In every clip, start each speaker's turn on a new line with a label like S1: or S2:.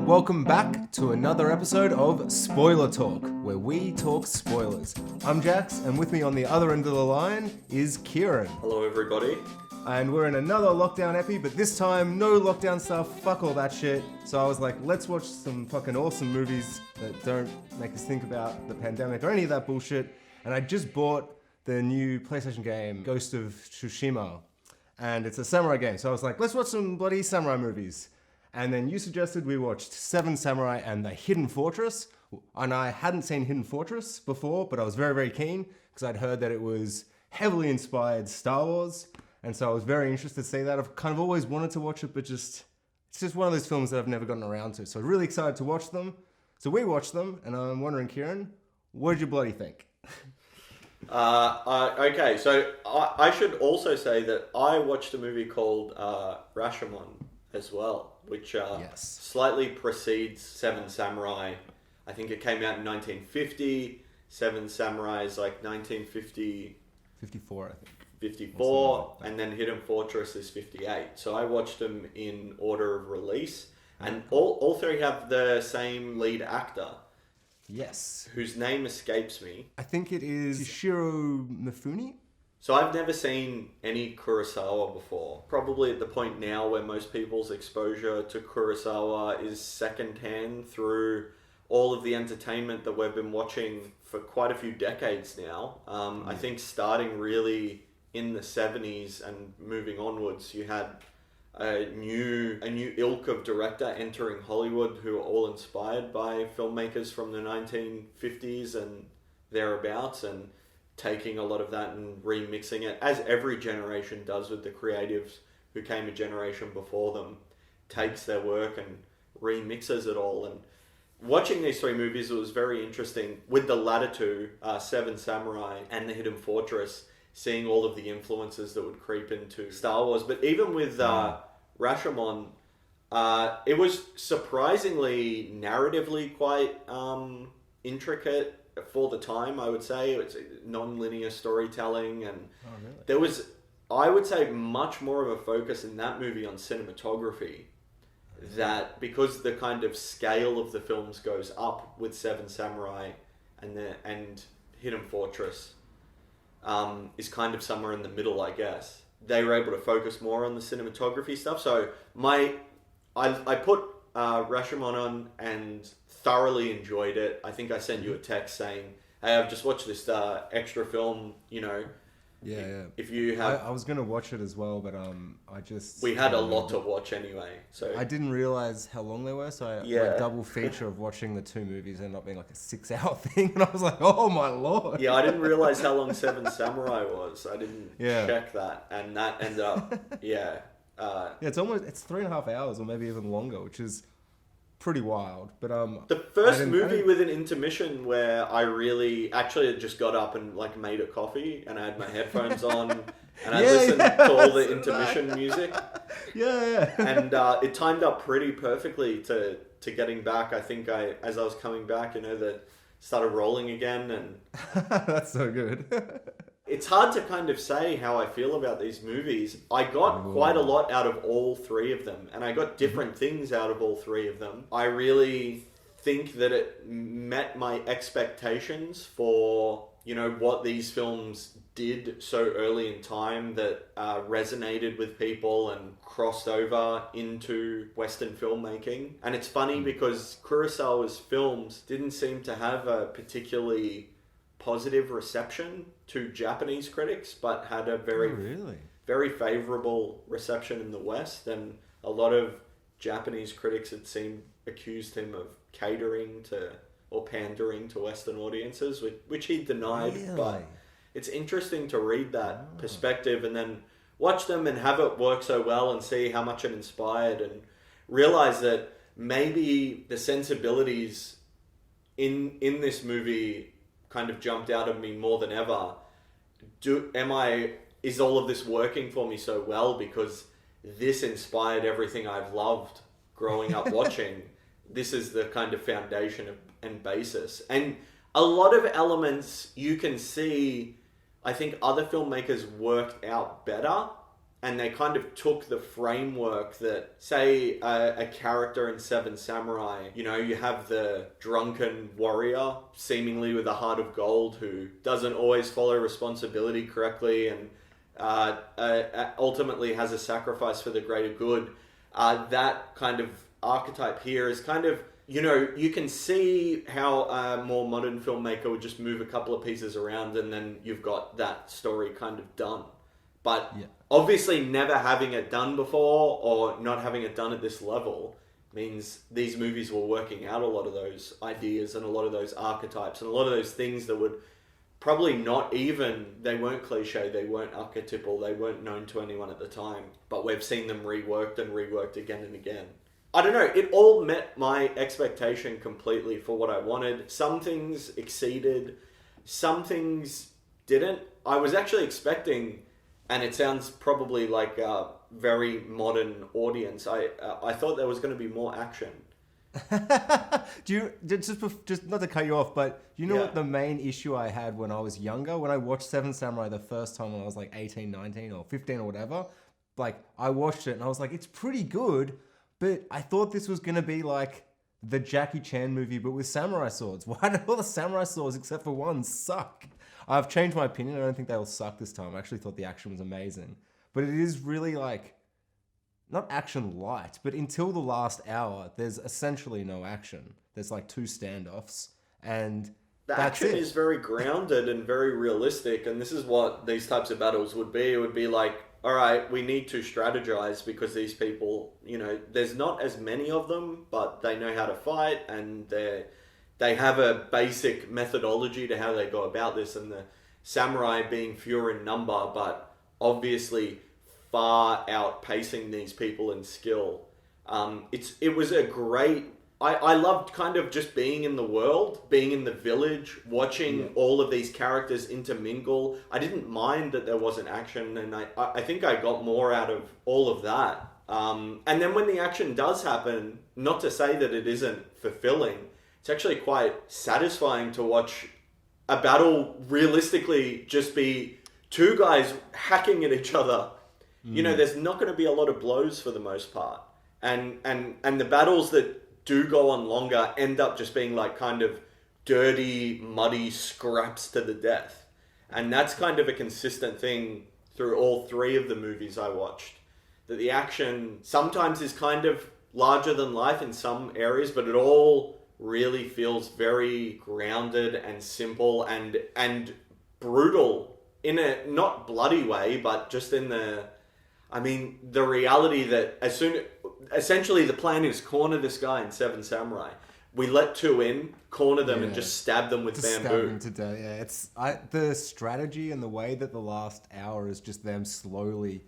S1: Welcome back to another episode of Spoiler Talk, where we talk spoilers. I'm Jax, and with me on the other end of the line is Keiran.
S2: Hello, everybody.
S1: And we're in another lockdown epi, but this time, no lockdown stuff, fuck all that shit. So I was like, let's watch some fucking awesome movies that don't make us think about the pandemic or any of that bullshit. And I just bought the new PlayStation game, Ghost of Tsushima. And it's a samurai game, so I was like, let's watch some bloody samurai movies. And then you suggested we watched Seven Samurai and The Hidden Fortress. And I hadn't seen Hidden Fortress before, but I was very, very keen because I'd heard that it was heavily inspired Star Wars. And so I was very interested to see that. I've kind of always wanted to watch it, but it's just one of those films that I've never gotten around to. So I'm really excited to watch them. So we watched them, and I'm wondering, Keiran, what did you bloody think?
S2: Okay, so I should also say that I watched a movie called Rashomon as well, which slightly precedes Seven Samurai. I think it came out in 1950. Seven Samurai is like 1950...
S1: 54, I think.
S2: 54, and then Hidden Fortress is 58. So I watched them in order of release, and all three have the same lead actor.
S1: Yes.
S2: Whose name escapes me.
S1: I think it is Shiro Mifune.
S2: So I've never seen any Kurosawa before. Probably at the point now where most people's exposure to Kurosawa is secondhand through all of the entertainment that we've been watching for quite a few decades now. I think starting really in the 70s and moving onwards, you had a new ilk of director entering Hollywood who are all inspired by filmmakers from the 1950s and thereabouts, and taking a lot of that and remixing it, as every generation does with the creatives who came a generation before them, takes their work and remixes it all. And watching these three movies, it was very interesting. With the latter two, Seven Samurai and The Hidden Fortress, seeing all of the influences that would creep into Star Wars. But even with Rashomon, it was surprisingly narratively quite intricate for the time, I would say. It's non-linear storytelling, and there was, I would say, much more of a focus in that movie on cinematography. That because the kind of scale of the films goes up with Seven Samurai and Hidden Fortress is kind of somewhere in the middle, I guess. They were able to focus more on the cinematography stuff. So I put Rashomon on and thoroughly enjoyed it. I think I sent you a text saying, hey, I've just watched this extra film,
S1: Yeah.
S2: If you have...
S1: I was going to watch it as well, but
S2: we had a lot to watch anyway, so...
S1: I didn't realise how long they were, so my double feature of watching the two movies ended up being like a 6-hour thing, and I was like, oh my lord!
S2: Yeah, I didn't realise how long Seven Samurai was. I didn't check that, and that ended up...
S1: it's 3.5 hours, or maybe even longer, which is pretty wild. But
S2: the first movie with an intermission where I really actually just got up and like made a coffee, and I had my headphones on, and I listened to all the intermission music. And it timed up pretty perfectly to getting back. I think as I was coming back, that started rolling again, and
S1: that's so good.
S2: It's hard to kind of say how I feel about these movies. I got quite a lot out of all three of them, and I got different things out of all three of them. I really think that it met my expectations for, what these films did so early in time that resonated with people and crossed over into Western filmmaking. And it's funny because Kurosawa's films didn't seem to have a particularly positive reception to Japanese critics, but had a very favorable reception in the West, and a lot of Japanese critics, it seemed, accused him of catering to or pandering to Western audiences, which he denied.
S1: Really?
S2: But it's interesting to read that perspective and then watch them and have it work so well and see how much it inspired, and realize that maybe the sensibilities in this movie kind of jumped out of me more than ever. Is all of this working for me so well because this inspired everything I've loved growing up watching? This is the kind of foundation and basis. And a lot of elements you can see, I think other filmmakers worked out better and they kind of took the framework that, say, a character in Seven Samurai, you know, you have the drunken warrior, seemingly with a heart of gold, who doesn't always follow responsibility correctly and ultimately has a sacrifice for the greater good. That kind of archetype here is kind of, you know, you can see how a more modern filmmaker would just move a couple of pieces around and then you've got that story kind of done. But obviously never having it done before or not having it done at this level means these movies were working out a lot of those ideas and a lot of those archetypes and a lot of those things that would probably not even, they weren't cliche, they weren't archetypal, they weren't known to anyone at the time, but we've seen them reworked and reworked again and again. I don't know, it all met my expectation completely for what I wanted. Some things exceeded, some things didn't. I was actually expecting, and it sounds probably like a very modern audience, I thought there was going to be more action.
S1: Do you just not to cut you off, but you know what the main issue I had when I was younger, when I watched Seven Samurai the first time when I was like 18, 19 or 15 or whatever, like I watched it and I was like, it's pretty good, but I thought this was going to be like the Jackie Chan movie but with samurai swords. Why do all the samurai swords except for one suck? I've changed my opinion. I don't think they will suck this time. I actually thought the action was amazing, but it is really like not action light, but until the last hour, there's essentially no action. There's like 2 standoffs, and
S2: the action is very grounded and very realistic, and this is what these types of battles would be. It would be like, all right, we need to strategize because these people, you know, there's not as many of them, but they know how to fight, and they have a basic methodology to how they go about this, and the samurai being fewer in number, but obviously far outpacing these people in skill. It was a great... I loved kind of just being in the world, being in the village, watching all of these characters intermingle. I didn't mind that there wasn't action, and I think I got more out of all of that. And then when the action does happen, not to say that it isn't fulfilling, it's actually quite satisfying to watch a battle realistically just be 2 guys hacking at each other. You know, there's not going to be a lot of blows for the most part. And the battles that do go on longer end up just being like kind of dirty, muddy scraps to the death. And that's kind of a consistent thing through all 3 of the movies I watched. That the action sometimes is kind of larger than life in some areas, but it all really feels very grounded and simple and brutal in a not bloody way, but just in the reality that essentially the plan is corner this guy in Seven Samurai. We let 2 in, corner them, and just stab them with bamboo.
S1: Stab them to death. Yeah, it's the strategy and the way that the last hour is just them slowly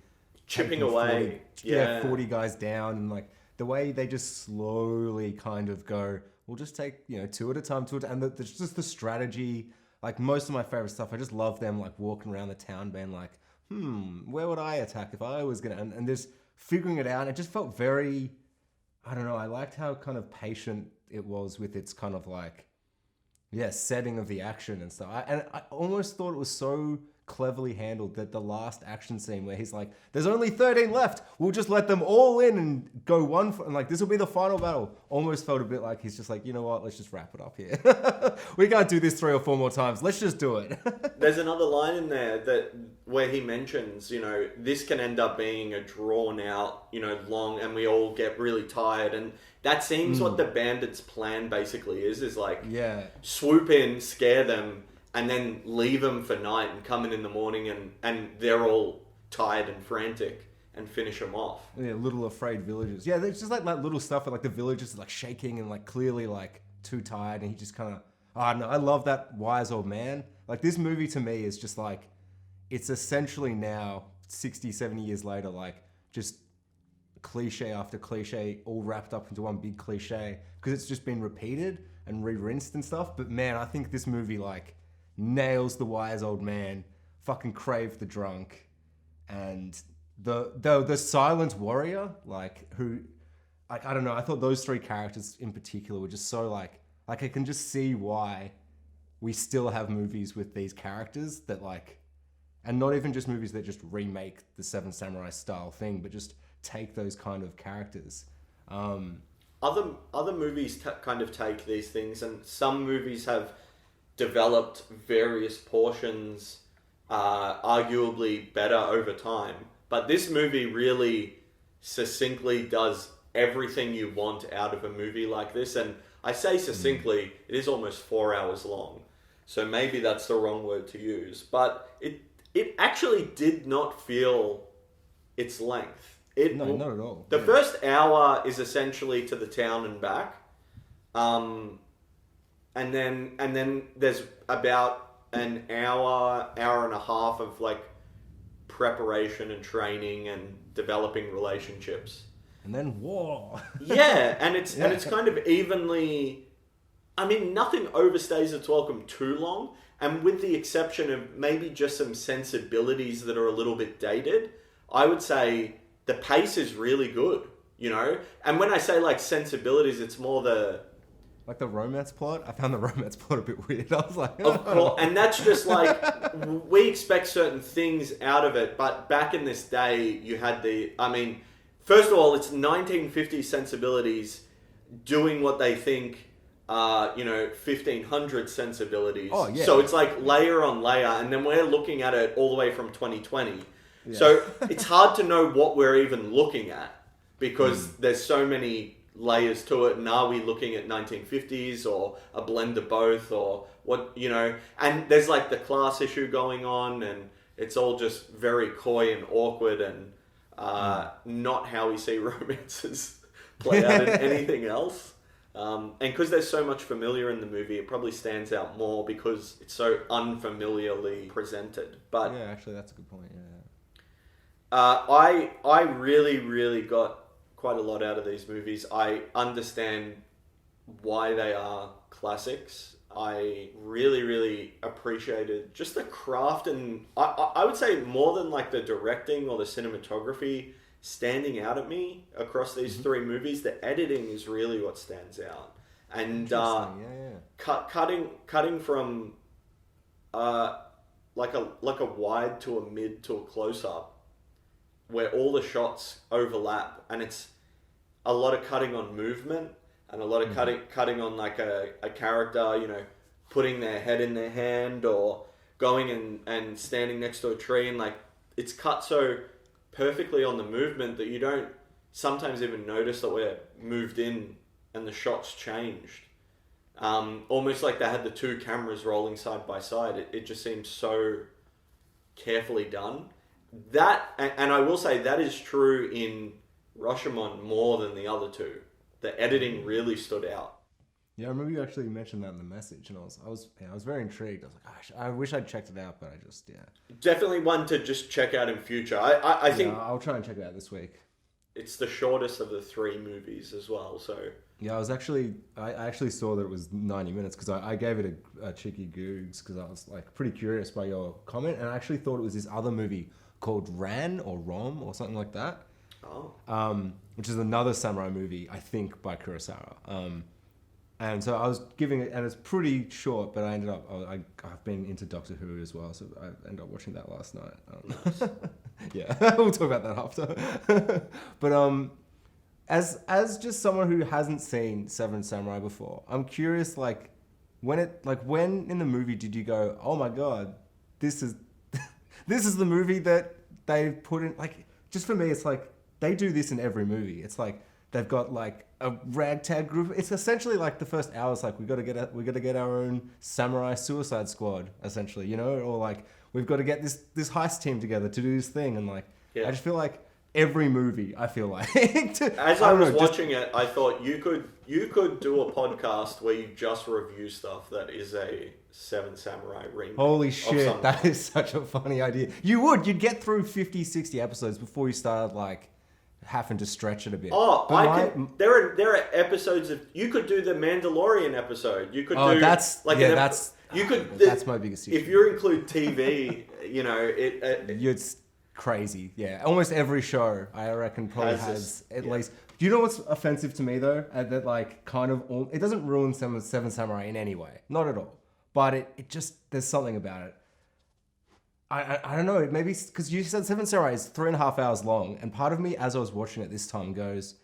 S2: chipping away.
S1: 40 guys down, and like the way they just slowly kind of go, we'll just take 2 at a time, and there's just the strategy. Like most of my favorite stuff, I just love them like walking around the town being like, where would I attack if I was gonna... And just figuring it out. It just felt very... I don't know. I liked how kind of patient it was with its kind of like... setting of the action and stuff. I almost thought it was so cleverly handled that the last action scene where he's like, there's only 13 left. We'll just let them all in and go one for... And like, this will be the final battle. Almost felt a bit like he's just like, you know what? Let's just wrap it up here. We can't do this 3 or 4 more times. Let's just do it.
S2: There's another line in there where he mentions, this can end up being a drawn out, long, and we all get really tired. And that seems what the bandits' plan basically is like, swoop in, scare them, and then leave them for night and come in the morning and they're all tired and frantic and finish them off.
S1: Yeah, little afraid villagers. Yeah, there's just like little stuff, like the villagers are like shaking and like clearly like too tired, and he just kind of... I don't know, I love that wise old man. Like this movie to me is just like, it's essentially now 60, 70 years later, like just cliche after cliche all wrapped up into one big cliche because it's just been repeated and re-rinsed and stuff. But man, I think this movie like nails the wise old man, fucking Crave the drunk, and the silent warrior, like who, I don't know, I thought those 3 characters in particular were just so like I can just see why we still have movies with these characters that like And not even just movies that just remake the Seven Samurai style thing, but just take those kind of characters.
S2: Other movies kind of take these things, and some movies have developed various portions arguably better over time. But this movie really succinctly does everything you want out of a movie like this. And I say succinctly, it is almost 4 hours long. So maybe that's the wrong word to use. But it actually did not feel its length.
S1: No, not at all.
S2: The first hour is essentially to the town and back. And then there's about an hour and a half of like preparation and training and developing relationships.
S1: And then war.
S2: Yeah, and it's kind of evenly. I mean, nothing overstays its welcome too long, and with the exception of maybe just some sensibilities that are a little bit dated, I would say the pace is really good, you know? And when I say like sensibilities, it's more the...
S1: Like the romance plot? I found the romance plot a bit weird. I was like...
S2: Of course, and that's just like, we expect certain things out of it, but back in this day, you had first of all, it's 1950s sensibilities doing what they think... 1500 sensibilities.
S1: Oh, yeah.
S2: So it's like layer on layer, and then we're looking at it all the way from 2020. Yeah. So it's hard to know what we're even looking at because there's so many layers to it. And are we looking at 1950s or a blend of both, or what, you know? And there's like the class issue going on, and it's all just very coy and awkward and not how we see romances play out in anything else. And because there's so much familiar in the movie, it probably stands out more because it's so unfamiliarly presented. But
S1: yeah, actually, that's a good point. Yeah.
S2: I really, really got quite a lot out of these movies. I understand why they are classics. I really, really appreciated just the craft, and I would say more than like the directing or the cinematography standing out at me across these three movies, the editing is really what stands out. And cutting from like a wide to a mid to a close up, where all the shots overlap, and it's a lot of cutting on movement and a lot of cutting on like a character, you know, putting their head in their hand or going and standing next to a tree, and like it's cut so perfectly on the movement that you don't sometimes even notice that we're moved in and the shots changed. Almost like they had the two cameras rolling side by side. It just seems so carefully done. That, and I will say that is true in Rashomon more than the other two. The editing really stood out.
S1: Yeah, I remember you actually mentioned that in the message, and I was very intrigued. I was like, gosh, I wish I'd checked it out, but I just
S2: definitely one to just check out in future. I think
S1: I'll try and check it out this week.
S2: It's the shortest of the three movies as well, so
S1: yeah, I actually saw that it was 90 minutes because I gave it a cheeky googs because I was like pretty curious by your comment, and I actually thought it was this other movie called Ran or Rom or something like that.
S2: Oh.
S1: Which is another samurai movie, I think, by Kurosawa. And so I was giving it, and it's pretty short, but I ended up, I've been into Doctor Who as well, so I ended up watching that last night.
S2: Nice.
S1: Yeah, we'll talk about that after. But as just someone who hasn't seen Seven Samurai before, I'm curious, when in the movie did you go, oh my god, this is the movie that they put in, just for me, it's like, they do this in every movie. It's like, they've got a ragtag group. It's essentially like the first hour is like, we got to get our own samurai suicide squad, essentially, you know, or we've got to get this heist team together to do this thing, and I just feel like every movie, I feel like.
S2: As I was watching it, I thought you could do a podcast where you just review stuff that is a Seven Samurai remake.
S1: Holy shit, that is such a funny idea. You'd get through 50, 60 episodes before you started having to stretch it a bit.
S2: Oh, there are episodes of, you could do the Mandalorian episode. You could do
S1: that's my biggest issue.
S2: If you include TV, you know
S1: it's crazy. Yeah, almost every show I reckon probably has at least. Do you know what's offensive to me though? That it doesn't ruin Seven Samurai in any way, not at all. But it just, there's something about it. I don't know, maybe because you said Seven Samurai is 3.5 hours long, and part of me as I was watching it this time goes,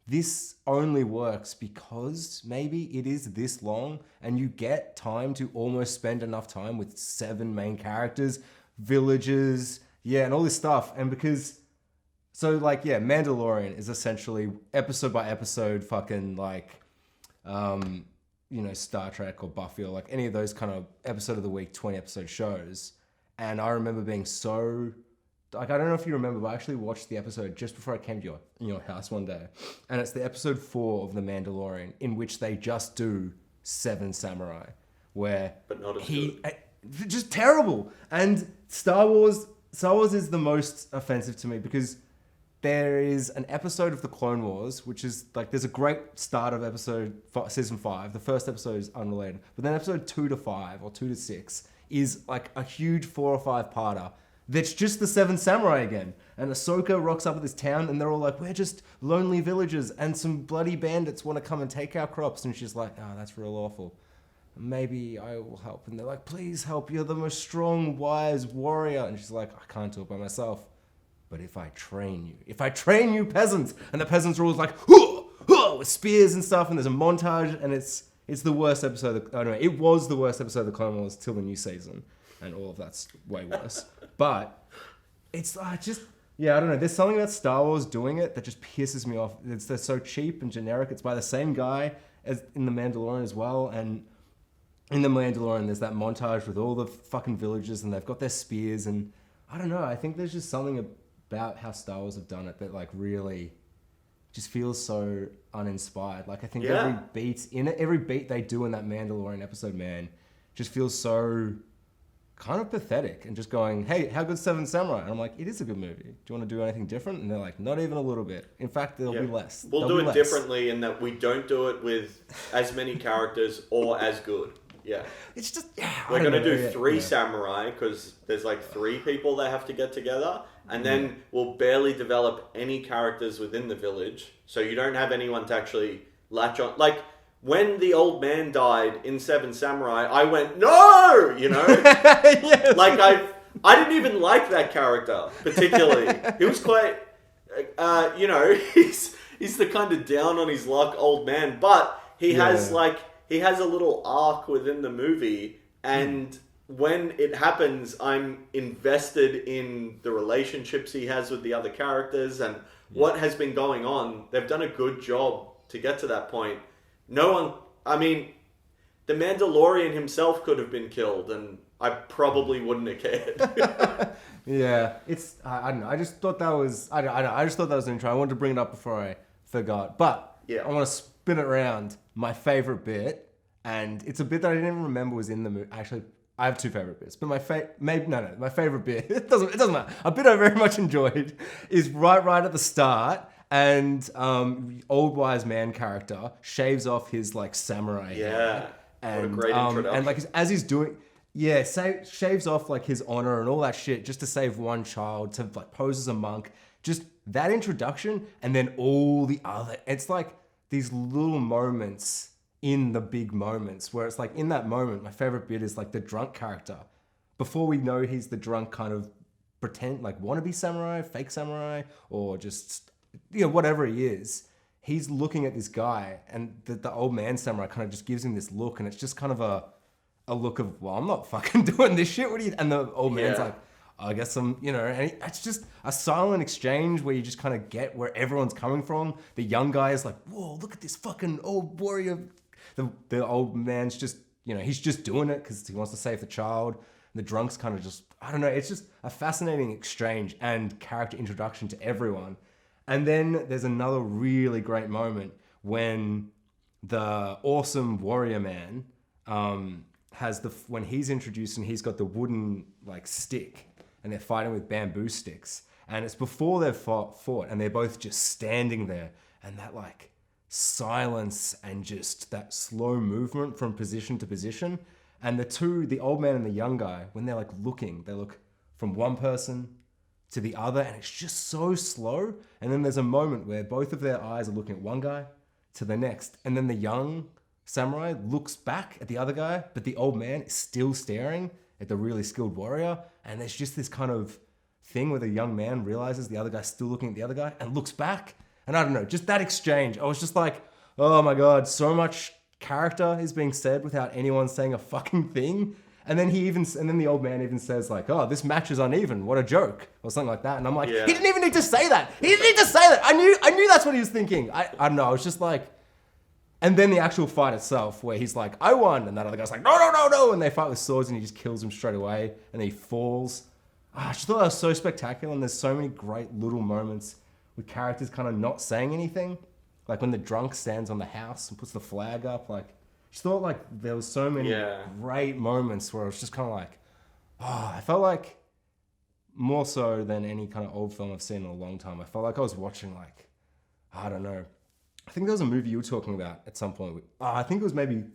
S1: this only works because maybe it is this long and you get time to almost spend enough time with 7 main characters, villages, and all this stuff. And because, so like, Mandalorian is essentially episode by episode fucking like, Star Trek or Buffy or like any of those kind of episode of the week, 20 episode shows. And I remember being so, like, I don't know if you remember, but I actually watched the episode just before I came to your house one day. And it's the episode 4 of The Mandalorian, in which they just do 7 samurai. Where
S2: but not as good.
S1: Just terrible. And Star Wars is the most offensive to me because there is an episode of The Clone Wars, which is like, there's a great start of season 5. The first episode is unrelated. But then episode 2 to 5 or 2 to 6 is like a huge 4 or 5-parter. That's just the 7 samurai again. And Ahsoka rocks up at this town and they're all like, we're just lonely villagers and some bloody bandits want to come and take our crops. And she's like, oh, that's real awful. Maybe I will help. And they're like, please help. You're the most strong, wise warrior. And she's like, I can't do it by myself. But if I train you peasants. And the peasants are always like, with spears and stuff. And there's a montage. And it's the worst episode. It was the worst episode of The Clone Wars till the new season. And all of that's way worse. But it's just, I don't know. There's something about Star Wars doing it that just pisses me off. They're so cheap and generic. It's by the same guy as in The Mandalorian as well. And in The Mandalorian, there's that montage with all the fucking villagers and they've got their spears. And I don't know. I think there's just something about how Star Wars have done it that like really just feels so uninspired. Like I think every beat they do in that Mandalorian episode, man, just feels so kind of pathetic and just going, hey, how good's 7 Samurai? And I'm like, it is a good movie. Do you want to do anything different? And they're like, not even a little bit. In fact, there'll be less.
S2: We'll do it differently in that we don't do it with as many characters or as good. Yeah.
S1: It's just,
S2: we're going to do 3 samurai because there's like 3 people that have to get together. And then we'll barely develop any characters within the village. So you don't have anyone to actually latch on. Like, when the old man died in 7 Samurai, I went, no! Yes. Like, I didn't even like that character, particularly. He was quite, he's the kind of down on his luck old man, but he has a little arc within the movie, and when it happens, I'm invested in the relationships he has with the other characters and what has been going on. They've done a good job to get to that point. The Mandalorian himself could have been killed and I probably wouldn't have cared.
S1: I don't know. I just thought that was, I just thought that was an intro. I wanted to bring it up before I forgot. But I want to spin it around. My favorite bit, and it's a bit that I didn't even remember was in the movie. Actually, I have 2 favorite bits, but my favorite bit, it doesn't matter. A bit I very much enjoyed is right at the start. And old wise man character shaves off his like samurai hair. And,
S2: what a great introduction.
S1: And like as he's doing, shaves off like his honor and all that shit just to save one child, to like pose as a monk. Just that introduction, and then all the other. It's like these little moments in the big moments where it's like in that moment, my favorite bit is like the drunk character. Before we know he's the drunk kind of pretend like wannabe samurai, fake samurai, or just whatever he is, he's looking at this guy, and the old man samurai kind of just gives him this look, and it's just kind of a look of, well, I'm not fucking doing this shit. What are you? And the old man's like, I guess I'm, and it's just a silent exchange where you just kind of get where everyone's coming from. The young guy is like, whoa, look at this fucking old warrior. The old man's just, he's just doing it because he wants to save the child. And the drunk's kind of just, I don't know. It's just a fascinating exchange and character introduction to everyone. And then there's another really great moment when the awesome warrior man when he's introduced and he's got the wooden like stick and they're fighting with bamboo sticks. And it's before they've fought and they're both just standing there, and that like silence and just that slow movement from position to position. And the old man and the young guy, when they're like looking, they look from one person to the other, and it's just so slow. And then there's a moment where both of their eyes are looking at one guy to the next, and then the young samurai looks back at the other guy, but the old man is still staring. like the really skilled warrior. And there's just this kind of thing where the young man realizes the other guy's still looking at the other guy and looks back. And I don't know, just that exchange. I was just like, oh my God, so much character is being said without anyone saying a fucking thing. And then the old man even says like, oh, this match is uneven. What a joke. Or something like that. And I'm like, He didn't even need to say that. He didn't need to say that. I knew that's what he was thinking. I don't know. I was just like, and then the actual fight itself where he's like, I won. And that other guy's like, no. And they fight with swords and he just kills him straight away. And then he falls. I just thought that was so spectacular. And there's so many great little moments with characters kind of not saying anything. Like when the drunk stands on the house and puts the flag up. Like, I just thought like there was so many great moments where I was just kind of like, I felt like more so than any kind of old film I've seen in a long time. I felt like I was watching like, I don't know. I think there was a movie you were talking about at some point. I think it was maybe,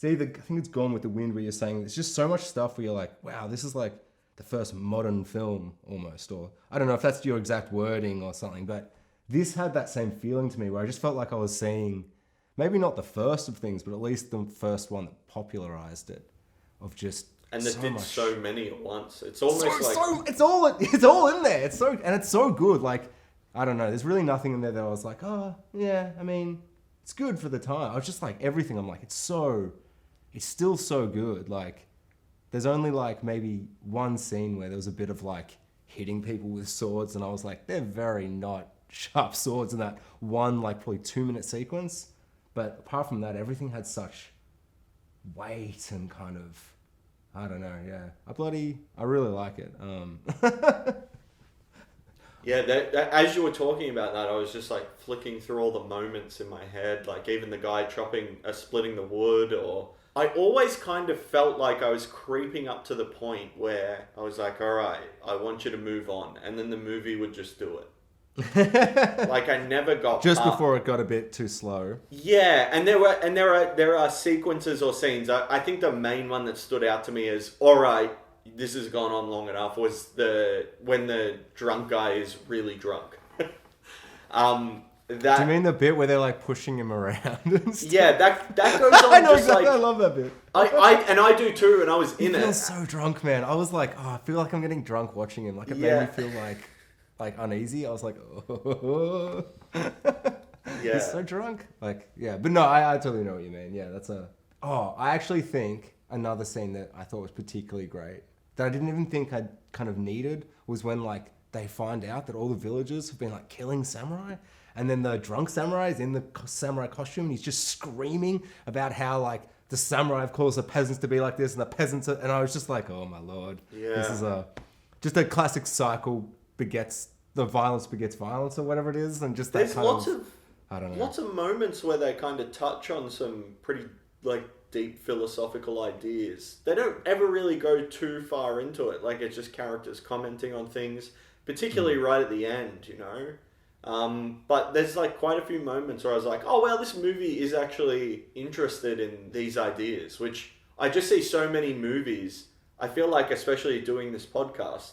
S1: I think it's Gone with the Wind where you're saying there's just so much stuff where you're like, wow, this is like the first modern film almost. Or I don't know if that's your exact wording or something, but this had that same feeling to me where I just felt like I was seeing maybe not the first of things, but at least the first one that popularized it of just
S2: and that did so many at once. It's almost
S1: it's all in there. It's so good. Like, I don't know. There's really nothing in there that I was like, oh yeah, I mean, it's good for the time. I was just like everything. I'm like, it's still so good. Like, there's only like maybe one scene where there was a bit of like hitting people with swords, and I was like, they're very not sharp swords in that one like probably 2-minute sequence. But apart from that, everything had such weight and kind of, I don't know, yeah. I really like it.
S2: Yeah, as you were talking about that, I was just like flicking through all the moments in my head, like even the guy splitting the wood, or I always kind of felt like I was creeping up to the point where I was like, all right, I want you to move on. And then the movie would just do it. Like I never got
S1: just before it got a bit too slow.
S2: Yeah, and there are sequences or scenes. I think the main one that stood out to me is, all right, this has gone on long enough, was when the drunk guy is really drunk. Do
S1: you mean the bit where they're like pushing him around and stuff?
S2: Yeah, that goes on.
S1: I know
S2: just
S1: exactly.
S2: Like,
S1: I love that bit.
S2: I do too, and I was in it.
S1: I feel so drunk, man. I was like, I feel like I'm getting drunk watching him. Like it made me feel like uneasy. I was like, oh.
S2: Yeah.
S1: He's so drunk. Like, yeah. But no, I totally know what you mean. Yeah, I actually think another scene that I thought was particularly great that I didn't even think I'd kind of needed was when like they find out that all the villagers have been like killing samurai, and then the drunk samurai is in the samurai costume and he's just screaming about how like the samurai have caused the peasants to be like this and the peasants are, and I was just like, oh my lord.
S2: Yeah.
S1: This is just a classic cycle violence begets violence or whatever it is, and just that
S2: there's
S1: kind
S2: lots
S1: of I don't know.
S2: Lots of moments where they kind of touch on some pretty like deep philosophical ideas. They don't ever really go too far into it. Like it's just characters commenting on things, particularly right at the end, you know. But there's like quite a few moments where I was like, oh well, this movie is actually interested in these ideas, which I just see so many movies. I feel like, especially doing this podcast,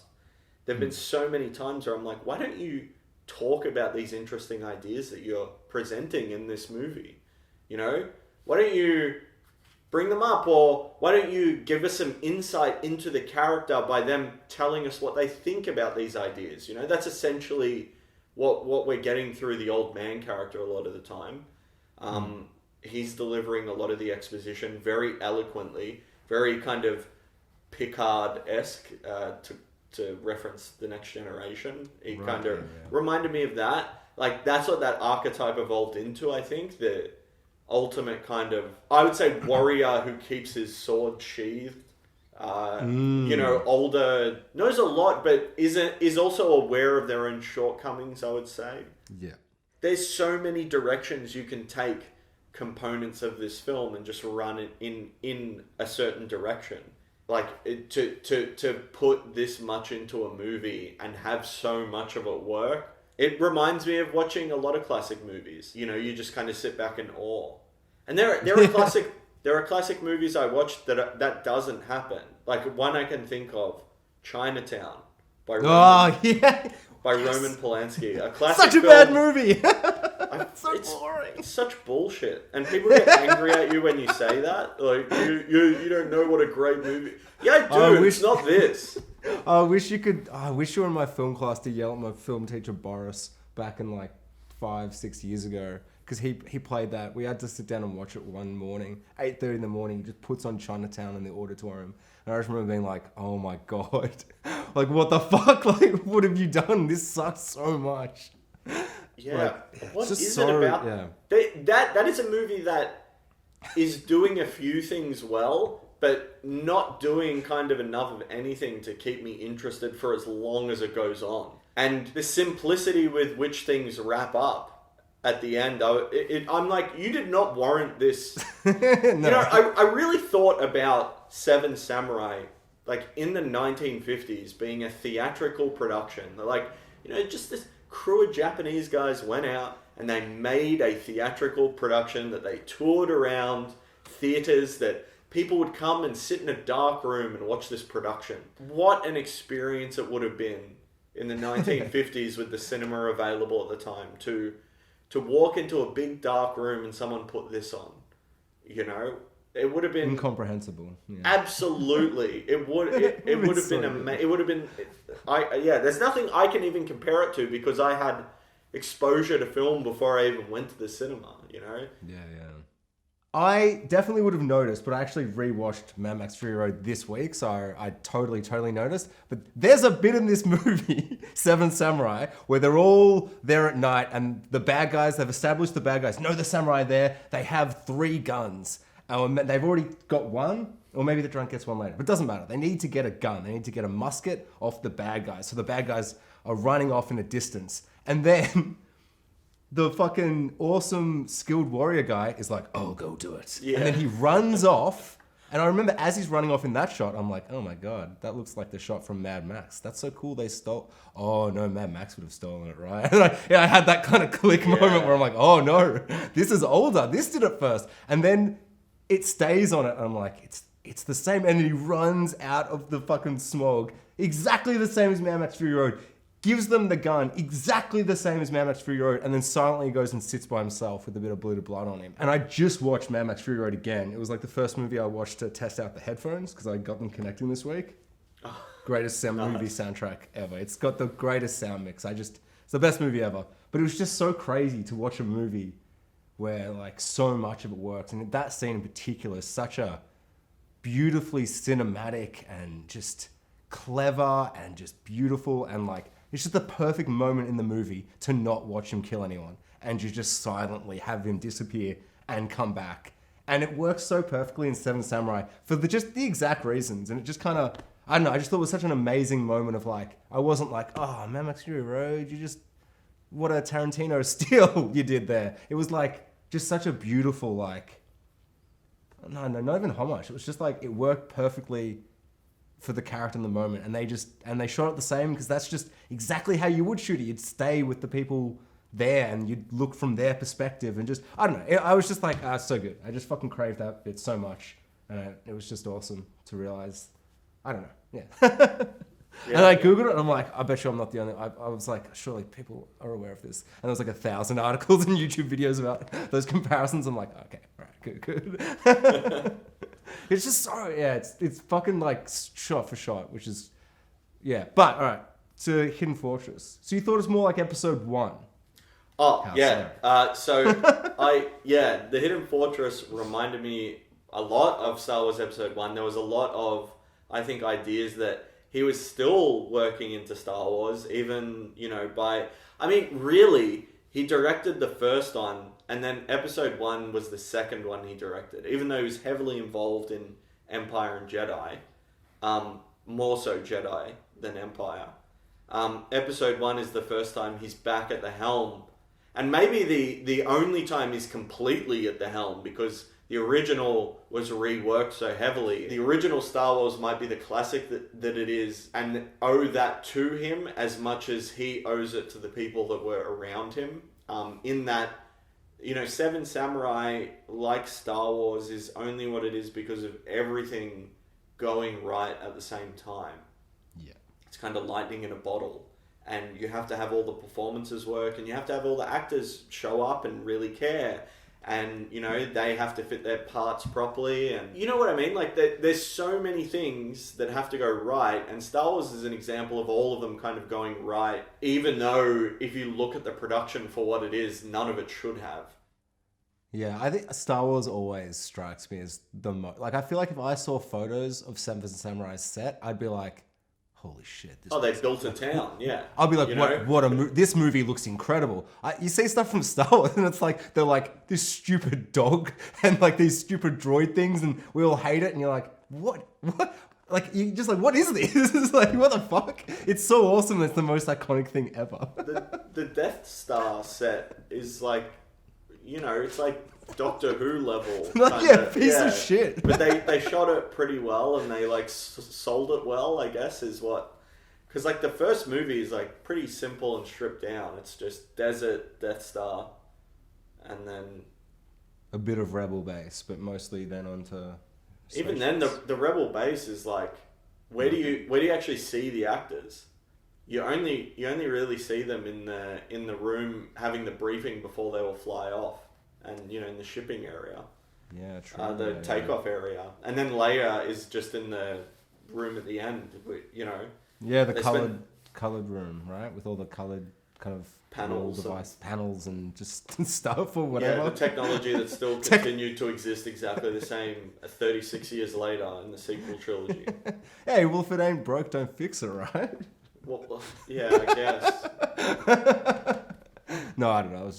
S2: there've been so many times where I'm like, why don't you talk about these interesting ideas that you're presenting in this movie? You know, why don't you bring them up, or why don't you give us some insight into the character by them telling us what they think about these ideas? You know, that's essentially what we're getting through the old man character a lot of the time. He's delivering a lot of the exposition very eloquently, very kind of Picard-esque, to reference The Next Generation. It kind of reminded me of that. Like, that's what that archetype evolved into, I think. The ultimate kind of, I would say, warrior who keeps his sword sheathed. You know, older, knows a lot, but is also aware of their own shortcomings, I would say.
S1: Yeah.
S2: There's so many directions you can take components of this film and just run it in a certain direction. Like, to put this much into a movie and have so much of it work, it reminds me of watching a lot of classic movies. You know, you just kind of sit back in awe. And there are classic movies I watched that doesn't happen. Like, one I can think of, Chinatown by Roman Polanski. A classic
S1: Such a
S2: film.
S1: bad movie.
S2: I
S1: It's so boring.
S2: It's such bullshit. And people get angry at you when you say that. Like, you don't know what a great movie... Yeah, I do. It's not this.
S1: I wish you were in my film class to yell at my film teacher, Boris, back in like 5-6 years ago. Because he played that. We had to sit down and watch it one morning. 8:30 in the morning. He just puts on Chinatown in the auditorium. And I just remember being like, oh my God. Like, what the fuck? Like, what have you done? This sucks so much.
S2: Yeah.
S1: Like,
S2: what is it about? Yeah. That is a movie that is doing a few things well, but not doing kind of enough of anything to keep me interested for as long as it goes on. And the simplicity with which things wrap up at the end, I'm like, you did not warrant this. No. You know, I really thought about Seven Samurai, like in the 1950s, being a theatrical production. Like, you know, just this crew of Japanese guys went out and they made a theatrical production that they toured around theaters that people would come and sit in a dark room and watch this production. What an experience it would have been in the 1950s with the cinema available at the time to walk into a big dark room and someone put this on. You know, it would have been
S1: incomprehensible. Yeah.
S2: Absolutely, it would have been amazing. It would have been. There's nothing I can even compare it to because I had exposure to film before I even went to the cinema. You know.
S1: Yeah. I definitely would have noticed, but I actually rewatched Mad Max Fury Road this week, so I totally noticed. But there's a bit in this movie, Seven Samurai, where they're all there at night, and the bad guys, they've established the bad guys know the samurai there. They have 3 guns. They've already got one, or maybe the drunk gets one later. But it doesn't matter. They need to get a gun. They need to get a musket off the bad guys. So the bad guys are running off in a distance. And then the fucking awesome skilled warrior guy is like, oh, go do it. Yeah. And then he runs off. And I remember as he's running off in that shot, I'm like, oh my God, that looks like the shot from Mad Max. That's so cool they stole. Oh no, Mad Max would have stolen it, right? And I had that kind of click moment where I'm like, oh no, this is older. This did it first. And then it stays on it. And I'm like, it's the same. And he runs out of the fucking smog. Exactly the same as Mad Max Fury Road. Gives them the gun, exactly the same as Mad Max Fury Road, and then silently goes and sits by himself with a bit of bleed of blood on him. And I just watched Mad Max Fury Road again. It was like the first movie I watched to test out the headphones, because I got them connecting this week. Greatest movie soundtrack ever. It's got the greatest sound mix. It's the best movie ever. But it was just so crazy to watch a movie where like so much of it works. And that scene in particular is such a beautifully cinematic and just clever and just beautiful, and like it's just the perfect moment in the movie to not watch him kill anyone and you just silently have him disappear and come back. And it works so perfectly in Seven Samurai for just the exact reasons. And it just kind of, I don't know, I just thought it was such an amazing moment of like, I wasn't like, oh, Mad Max Fury Road, what a Tarantino steal you did there. It was like just such a beautiful, like, no, not even homage. It was just like, it worked perfectly for the character in the moment, and they shot it the same because that's just exactly how you would shoot it. You'd stay with the people there and you'd look from their perspective and just, I don't know. I was just like, so good. I just fucking craved that bit so much, and it was just awesome to realize. I don't know. Yeah. And I Googled it and I'm like, I bet you I'm not the only. I was like, surely people are aware of this. And there was like 1,000 articles and YouTube videos about those comparisons. I'm like, okay, all right, good. It's just so, it's fucking like shot for shot, which is, But all right, to Hidden Fortress. So you thought it was more like episode 1?
S2: Oh, the Hidden Fortress reminded me a lot of Star Wars Episode 1. There was a lot of, I think, ideas that he was still working into Star Wars, even, really, he directed the first one, and then Episode 1 was the second one he directed, even though he was heavily involved in Empire and Jedi, more so Jedi than Empire. Episode 1 is the first time he's back at the helm, and maybe the only time he's completely at the helm, because the original was reworked so heavily. The original Star Wars might be the classic that it is, and owe that to him as much as he owes it to the people that were around him. In that, Seven Samurai, like Star Wars, is only what it is because of everything going right at the same time. Yeah. It's kind of lightning in a bottle. and you have to have all the performances work, and you have to have all the actors show up and really care. And, you know, they have to fit their parts properly. And you know what I mean? Like, there's so many things that have to go right. And Star Wars is an example of all of them kind of going right. Even though, if you look at the production for what it is, none of it should have.
S1: Yeah, I think Star Wars always strikes me as the most... Like, I feel like if I saw photos of Seven Samurai's set, I'd be like, holy shit.
S2: They built a town, yeah.
S1: I'll be like, this movie looks incredible. You see stuff from Star Wars and it's like, they're like, this stupid dog and like these stupid droid things and we all hate it and you're like, what? Like, you just like, what is this? This is like, what the fuck? It's so awesome. It's the most iconic thing ever.
S2: The Death Star set is like, you know, it's like Doctor Who level.
S1: Like, piece of shit.
S2: But they shot it pretty well and they like sold it well, I guess, is what... Because like the first movie is like pretty simple and stripped down. It's just desert, Death Star, and then...
S1: a bit of Rebel base, but mostly then onto...
S2: Even then, the Rebel base is like... Where do you actually see the actors? You only really see them in the room having the briefing before they will fly off, and you know, in the shipping area.
S1: Yeah, true.
S2: The takeoff area, and then Leia is just in the room at the end. You know.
S1: Yeah, the colored room, right, with all the colored kind of panels and just stuff or whatever.
S2: Yeah, the technology that still continued to exist exactly the same 36 years later in the sequel trilogy.
S1: Hey, well, if it ain't broke, don't fix it, right?
S2: Well, yeah, I guess.
S1: No, I don't know.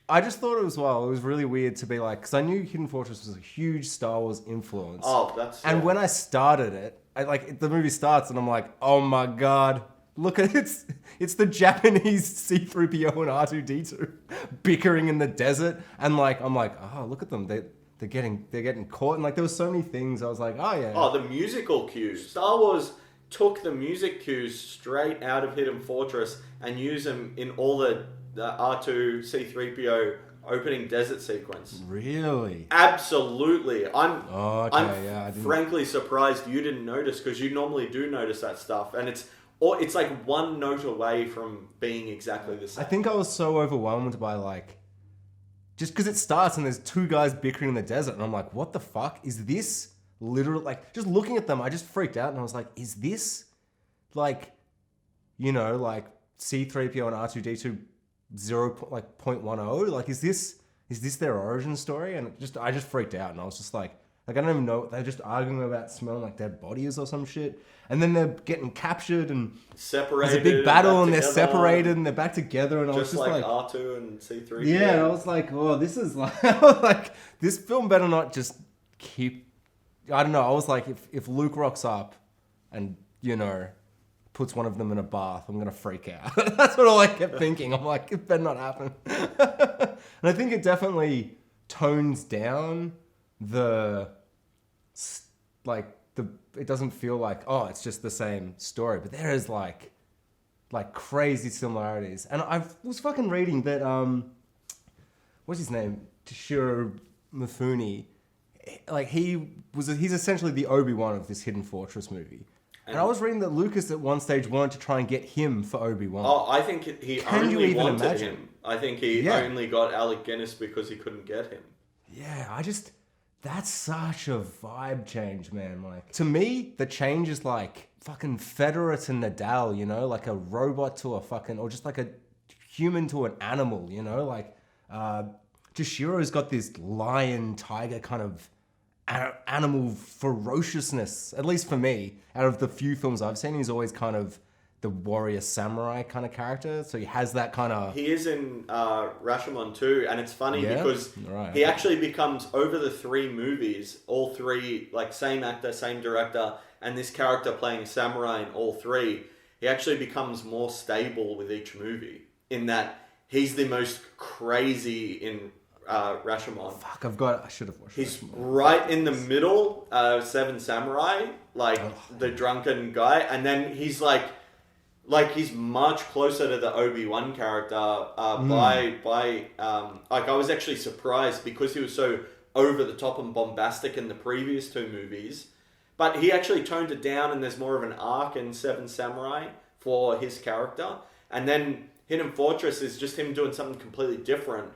S1: I just thought it was really weird to be like, because I knew Hidden Fortress was a huge Star Wars influence.
S2: Oh, that's...
S1: And when I started it, the movie starts and I'm like, oh my God, look at it. It's the Japanese C-3PO and R2-D2 bickering in the desert. And like, I'm like, oh, look at them. They're getting caught. And like, there was so many things. I was like, oh yeah.
S2: Oh, the musical cues. Star Wars took the music cues straight out of Hidden Fortress and used them in all the R2 C-3PO opening desert sequence.
S1: Really?
S2: Absolutely. I'm
S1: I'm
S2: frankly surprised you didn't notice, because you normally do notice that stuff, and it's like one note away from being exactly the same.
S1: I think I was so overwhelmed by like, just because it starts and there's two guys bickering in the desert and I'm like, what the fuck? Is this literal? Like, just looking at them, I just freaked out and I was like, is this like, you know, like C-3PO and R2-D2 0.10? Like, is this their origin story? And I just freaked out and I was just like I don't even know, they're just arguing about smelling like dead bodies or some shit. And then they're getting captured and
S2: separated.
S1: There's a big battle and they're separated and they're back together. And I was just
S2: like R2 and C3.
S1: Yeah, and I was like, oh, this is like, this film better not just keep, I don't know. I was like, if Luke rocks up and, you know, puts one of them in a bath, I'm going to freak out. That's what all I kept thinking. I'm like, it better not happen. And I think it definitely tones down it doesn't feel like, oh, it's just the same story, but there is like crazy similarities. And I was fucking reading that what's his name, Toshiro Mifune, like he's essentially the Obi-Wan of this Hidden Fortress movie. And I was reading that Lucas at one stage wanted to try and get him for Obi-Wan.
S2: Oh, I think he only wanted him. I think he only got Alec Guinness because he couldn't get him.
S1: Yeah, that's such a vibe change, man. Like, to me, the change is like fucking Federer to Nadal, you know? Like a robot to a fucking, or just like a human to an animal, you know? Like, Toshiro's got this lion, tiger kind of animal ferociousness, at least for me. Out of the few films I've seen, he's always kind of the warrior samurai kind of character. So he has that kind of...
S2: He is in Rashomon too, and it's funny because he actually becomes, over the 3 movies, all 3, like same actor, same director, and this character playing samurai in all 3, he actually becomes more stable with each movie, in that he's the most crazy in Rashomon.
S1: Fuck, I should have watched
S2: He's
S1: Rashomon.
S2: right in the middle, Seven Samurai, like the drunken guy, and then he's like he's much closer to the Obi-Wan character by I was actually surprised because he was so over the top and bombastic in the previous 2 movies, but he actually toned it down and there's more of an arc in Seven Samurai for his character. And then Hidden Fortress is just him doing something completely different.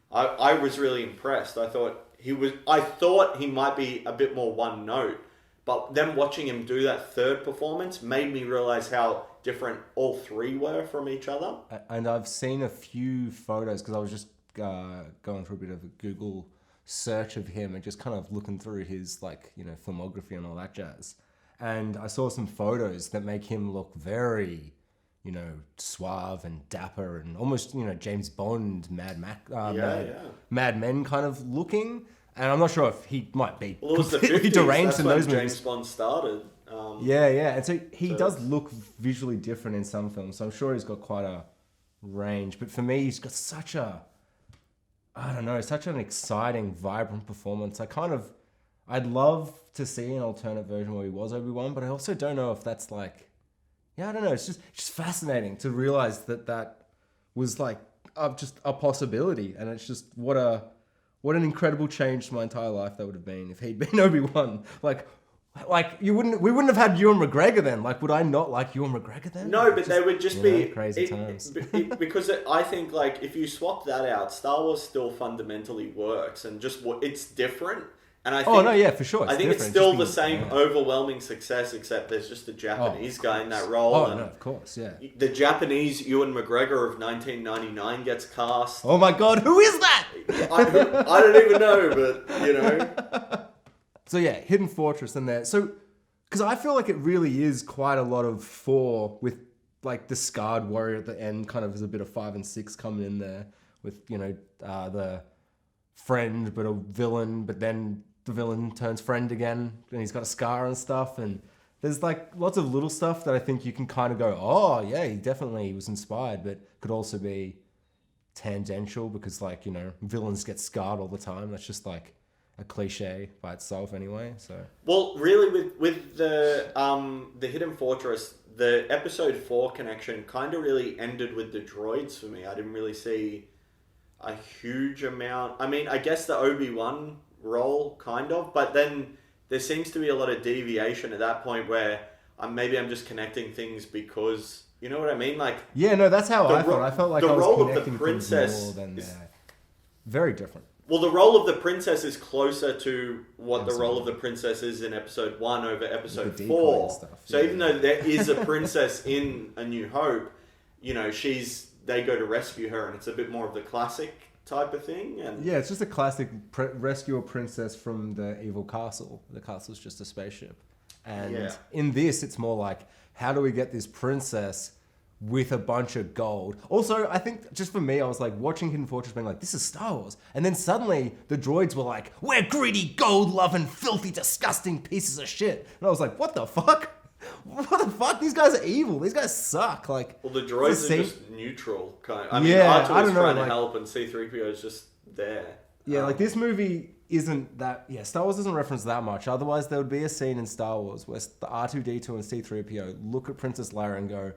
S2: I was really impressed. I thought he might be a bit more one note, but then watching him do that third performance made me realize how different all three were from each other.
S1: And I've seen a few photos because I was just going through a bit of a Google search of him and just kind of looking through his filmography and all that jazz. And I saw some photos that make him look very, suave and dapper and almost, James Bond, Mad Men kind of looking. And I'm not sure if he might be completely deranged in those movies.
S2: James Bond started.
S1: And so he does look visually different in some films. So I'm sure he's got quite a range. But for me, he's got such an exciting, vibrant performance. I'd love to see an alternate version where he was Obi-Wan, but I also don't know if that's like, I don't know. It's just fascinating to realize that was like just a possibility, and it's just what an incredible change to my entire life that would have been if he'd been Obi-Wan. Like we wouldn't have had Ewan McGregor then. Like, would I not like Ewan McGregor then?
S2: No, but they would just be
S1: crazy times.
S2: Because I think like if you swap that out, Star Wars still fundamentally works, and just it's different. And I think,
S1: for sure.
S2: I think it's still the same overwhelming success, except there's just a Japanese guy in that role.
S1: Oh, no, of course, yeah.
S2: The Japanese Ewan McGregor of 1999 gets cast.
S1: Oh my God, who is that?
S2: I don't even know, but
S1: So yeah, Hidden Fortress in there. So, because I feel like it really is quite a lot of 4 with like the scarred warrior at the end, kind of as a bit of 5 and 6 coming in there with the friend but a villain, but then the villain turns friend again and he's got a scar and stuff, and there's like lots of little stuff that I think you can kind of go, oh yeah, he definitely was inspired, but could also be tangential because villains get scarred all the time. That's just like a cliche by itself anyway. So
S2: well, really with the Hidden Fortress, the episode 4 connection kind of really ended with the droids for me. I didn't really see a huge amount. I mean, I guess the Obi-Wan role, kind of, but then there seems to be a lot of deviation at that point where maybe I'm just connecting things because, you know what I mean? Like,
S1: yeah, no, that's how I felt. I felt like
S2: the
S1: I was
S2: role
S1: connecting
S2: of the princess
S1: more than very different.
S2: Well, the role of the princess is closer to what the role of the princess is in episode 1 over episode 4. So even though there is a princess in A New Hope, they go to rescue her, and it's a bit more of the classic type of thing. And
S1: yeah, it's just a classic rescue a princess from the evil castle. The castle's just a spaceship. And in this, it's more like, how do we get this princess with a bunch of gold? Also, I think just for me, I was like watching Hidden Fortress being like, this is Star Wars. And then suddenly the droids were like, we're greedy, gold-loving, filthy, disgusting pieces of shit. And I was like, what the fuck? What the fuck? These guys are evil. These guys suck. Like,
S2: well, the droids are just neutral, kind of. I mean, R2 is trying to help, and C-3PO is just there.
S1: Yeah, like this movie isn't that. Yeah, Star Wars doesn't reference that much. Otherwise, there would be a scene in Star Wars where the R2D2 and C-3PO look at Princess Leia and go,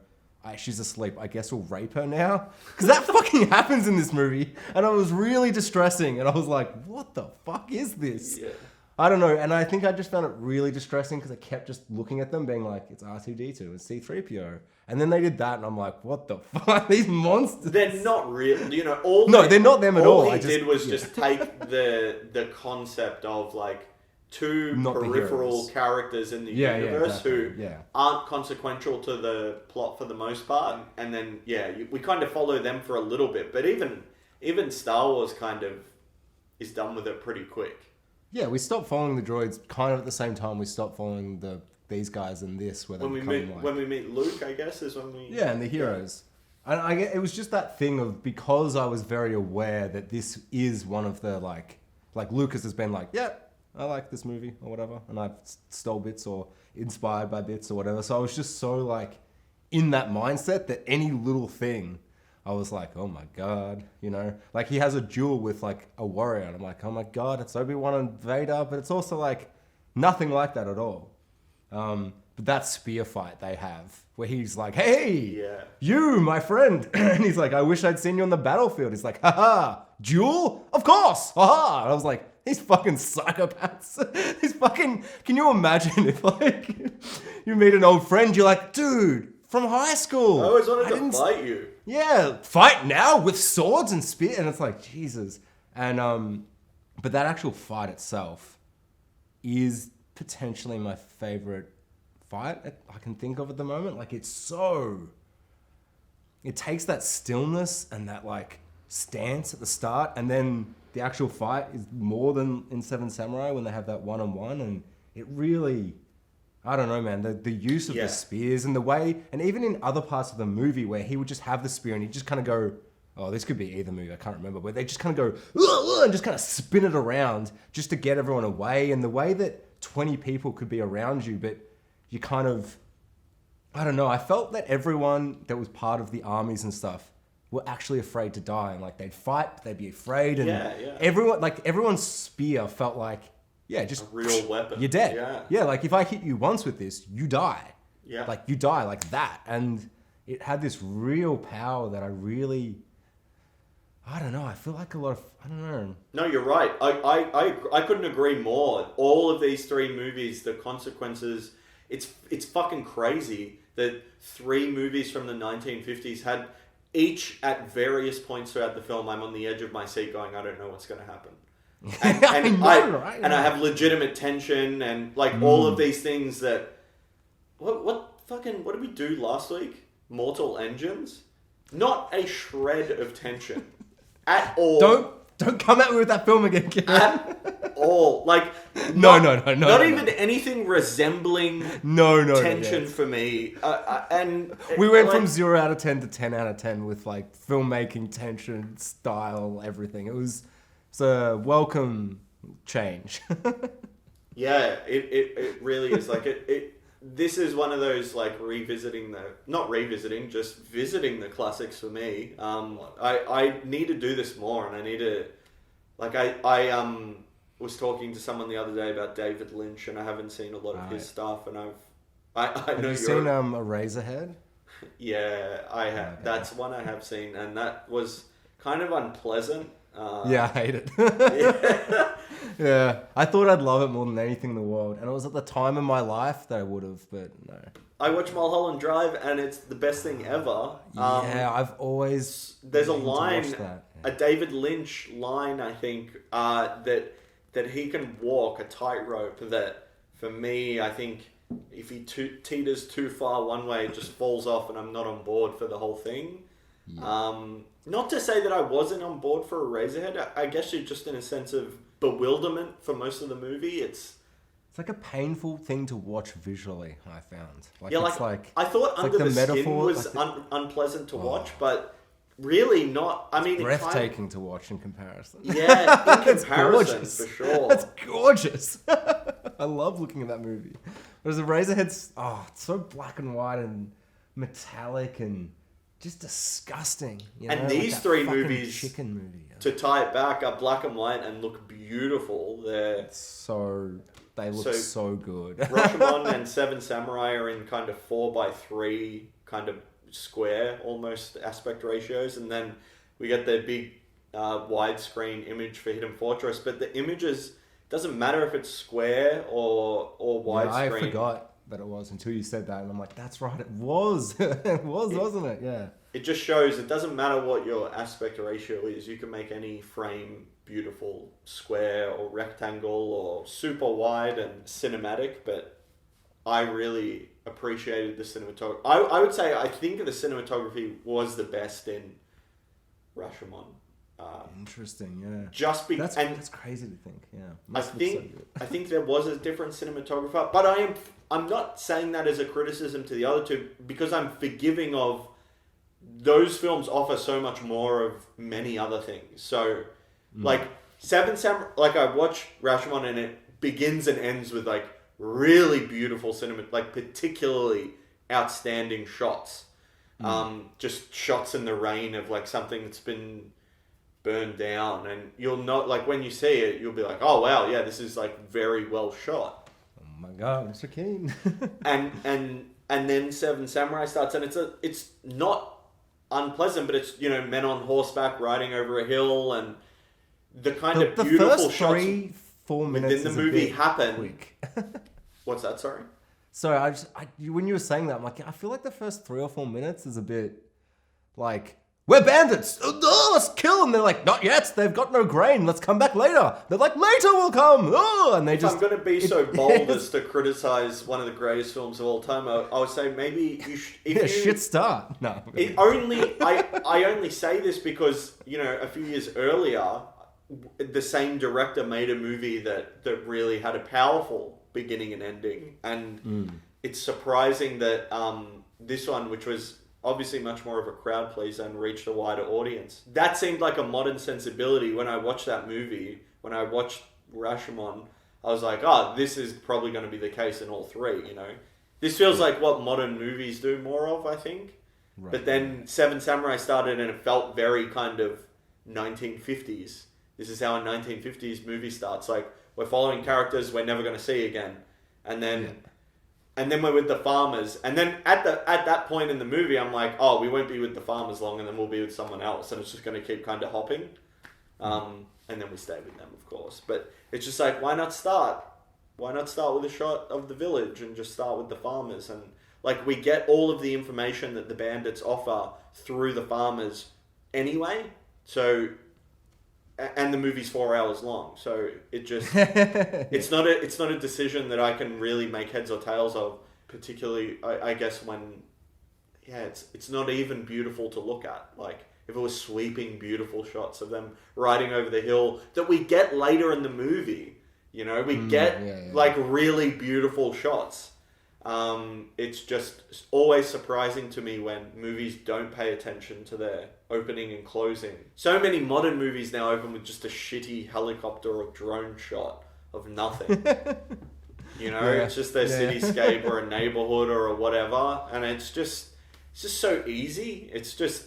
S1: she's asleep. I guess we'll rape her now. Because that fucking happens in this movie, and it was really distressing. And I was like, what the fuck is this? Yeah. I don't know, and I think I just found it really distressing because I kept just looking at them being like, it's R2-D2, it's C-3PO. And then they did that, and I'm like, what the fuck? These monsters.
S2: They're not real.
S1: They're not them at all.
S2: All he did was just take the concept of like two
S1: not
S2: peripheral characters in the universe who aren't consequential to the plot for the most part. And then, we kind of follow them for a little bit. But even Star Wars kind of is done with it pretty quick.
S1: Yeah, we stopped following the droids kind of at the same time we stopped following these guys in this. When we
S2: meet Luke, I guess, is when we...
S1: Yeah, and the heroes. And it was just that thing of, because I was very aware that this is one of the, like Lucas has been like, yeah, I like this movie or whatever, and I've stole bits or inspired by bits or whatever. So I was just so, like, in that mindset that any little thing... I was like, oh my God, like he has a duel with like a warrior, and I'm like, oh my God, it's Obi-Wan and Vader, but it's also like nothing like that at all. But that spear fight they have, where he's like, hey, you, my friend, and he's like, I wish I'd seen you on the battlefield. He's like, haha, duel? Of course, haha. And I was like, these fucking psychopaths. Can you imagine if like you meet an old friend, you're like, dude, from high school.
S2: I always wanted to fight you.
S1: Yeah, fight now with swords and spear, and it's like Jesus. And but that actual fight itself is potentially my favorite fight I can think of at the moment. Like, it's so... It takes that stillness and that, like, stance at the start, and then the actual fight is more than in Seven Samurai when they have that one-on-one, and it really... I don't know, man. The use of the spears and the way... And even in other parts of the movie where he would just have the spear and he'd just kind of go... Oh, this could be either movie, I can't remember. Where they just kind of go... And just kind of spin it around just to get everyone away. And the way that 20 people could be around you, but you kind of... I don't know. I felt that everyone that was part of the armies and stuff were actually afraid to die. And like, they'd fight, but they'd be afraid. And everyone's spear felt like... Yeah, just
S2: a real weapon.
S1: You're dead. Yeah, like if I hit you once with this, you die.
S2: Yeah.
S1: Like you die like that. And it had this real power that I don't know. I feel like a lot of, I don't know.
S2: No, you're right. I couldn't agree more. All of these three movies, the consequences, it's fucking crazy that three movies from the 1950s had each at various points throughout the film, I'm on the edge of my seat going, I don't know what's going to happen. And I have legitimate tension and like all of these things that what did we do last week? Mortal Engines? Not a shred of tension at all.
S1: Don't come at me with that film again, Kieran.
S2: At all. Like not even anything resembling tension for me. And
S1: we went from 0 out of 10 to 10 out of 10 with like filmmaking, tension, style, everything. It was a welcome change. Yeah,
S2: it really is. Like this is one of those like just visiting the classics for me. I need to do this more, and I need to I was talking to someone the other day about David Lynch, and I haven't seen a lot of his stuff, and have you seen
S1: Eraserhead?
S2: Yeah, I have. Okay. That's one I have seen, and that was kind of unpleasant.
S1: Yeah, I hate it. Yeah, I thought I'd love it more than anything in the world, and it was at the time in my life that I would have, but no.
S2: I watched Mulholland Drive, and it's the best thing ever.
S1: I've always...
S2: There's a line, a David Lynch line, I think, that he can walk a tightrope that, for me, I think if he teeters too far one way, it just falls off, and I'm not on board for the whole thing. Yeah. Not to say that I wasn't on board for Eraserhead. I guess you're just in a sense of bewilderment for most of the movie. It's
S1: like a painful thing to watch visually, I found.
S2: I thought Under the Skin was unpleasant to watch, but really not. I mean,
S1: it's breathtaking to watch in comparison.
S2: Yeah, in comparison, for sure.
S1: That's gorgeous. I love looking at that movie. Whereas Eraserhead's, it's so black and white and metallic and... just disgusting.
S2: And these three movies, chicken movie, to tie it back, are black and white and look beautiful. They look so good. Rashomon and Seven Samurai are in kind of 4:3 kind of square, almost aspect ratios, and then we get the big widescreen image for Hidden Fortress. But the images, doesn't matter if it's square or widescreen.
S1: I forgot that it was until you said that, and I'm like, that's right, it was. It was, wasn't it? Yeah.
S2: It just shows it doesn't matter what your aspect ratio is. You can make any frame beautiful, square or rectangle or super wide and cinematic, but I really appreciated the cinematography. I would say I think the cinematography was the best in Rashomon.
S1: Interesting, yeah.
S2: Just because
S1: that's crazy to think. Yeah,
S2: I think there was a different cinematographer, but I'm not saying that as a criticism to the other two, because I'm forgiving of those films offer so much more of many other things. So, like Seven Samurai, like I watch Rashomon and it begins and ends with like really beautiful cinema, like particularly outstanding shots. Just shots in the rain of like something that's been burned down, and you'll not like when you see it, you'll be like, oh wow, yeah, this is like very well shot.
S1: Oh my god, Mr. Keen.
S2: and then Seven Samurai starts, and it's not unpleasant, but it's men on horseback riding over a hill, and the kind of beautiful
S1: shots. 3-4 minutes
S2: within the movie happen. What's that? Sorry.
S1: Sorry, when you were saying that, I'm like, I feel like the first 3 or 4 minutes is a bit like, we're bandits. Oh, let's kill them. They're like, not yet. They've got no grain. Let's come back later. They're like, later we'll come. Oh, and they just.
S2: I'm going to be so bold as to criticize one of the greatest films of all time. I would say maybe you should.
S1: Shit start. No.
S2: I only say this because, a few years earlier, the same director made a movie that really had a powerful beginning and ending. And it's surprising that this one, which was obviously much more of a crowd pleaser and reached a wider audience. That seemed like a modern sensibility when I watched that movie. When I watched Rashomon, I was like, this is probably going to be the case in all three, This feels like what modern movies do more of, I think. Right. But then Seven Samurai started and it felt very kind of 1950s. This is how a 1950s movie starts. Like, we're following characters we're never going to see again. And then... And then we're with the farmers. And then at that point in the movie, I'm like, we won't be with the farmers long, and then we'll be with someone else. And it's just going to keep kind of hopping. And then we stay with them, of course. But it's just like, why not start? Why not start with a shot of the village and just start with the farmers? And like, we get all of the information that the bandits offer through the farmers anyway. So... And the movie's 4 hours long, so it just it's not a decision that I can really make heads or tails of. Particularly, I guess when it's not even beautiful to look at. Like if it was sweeping, beautiful shots of them riding over the hill that we get later in the movie, we get like really beautiful shots. It's just always surprising to me when movies don't pay attention to their opening and closing. So many modern movies now open with just a shitty helicopter or drone shot of nothing. It's just their cityscape or a neighborhood or whatever, and it's just so easy. It's just,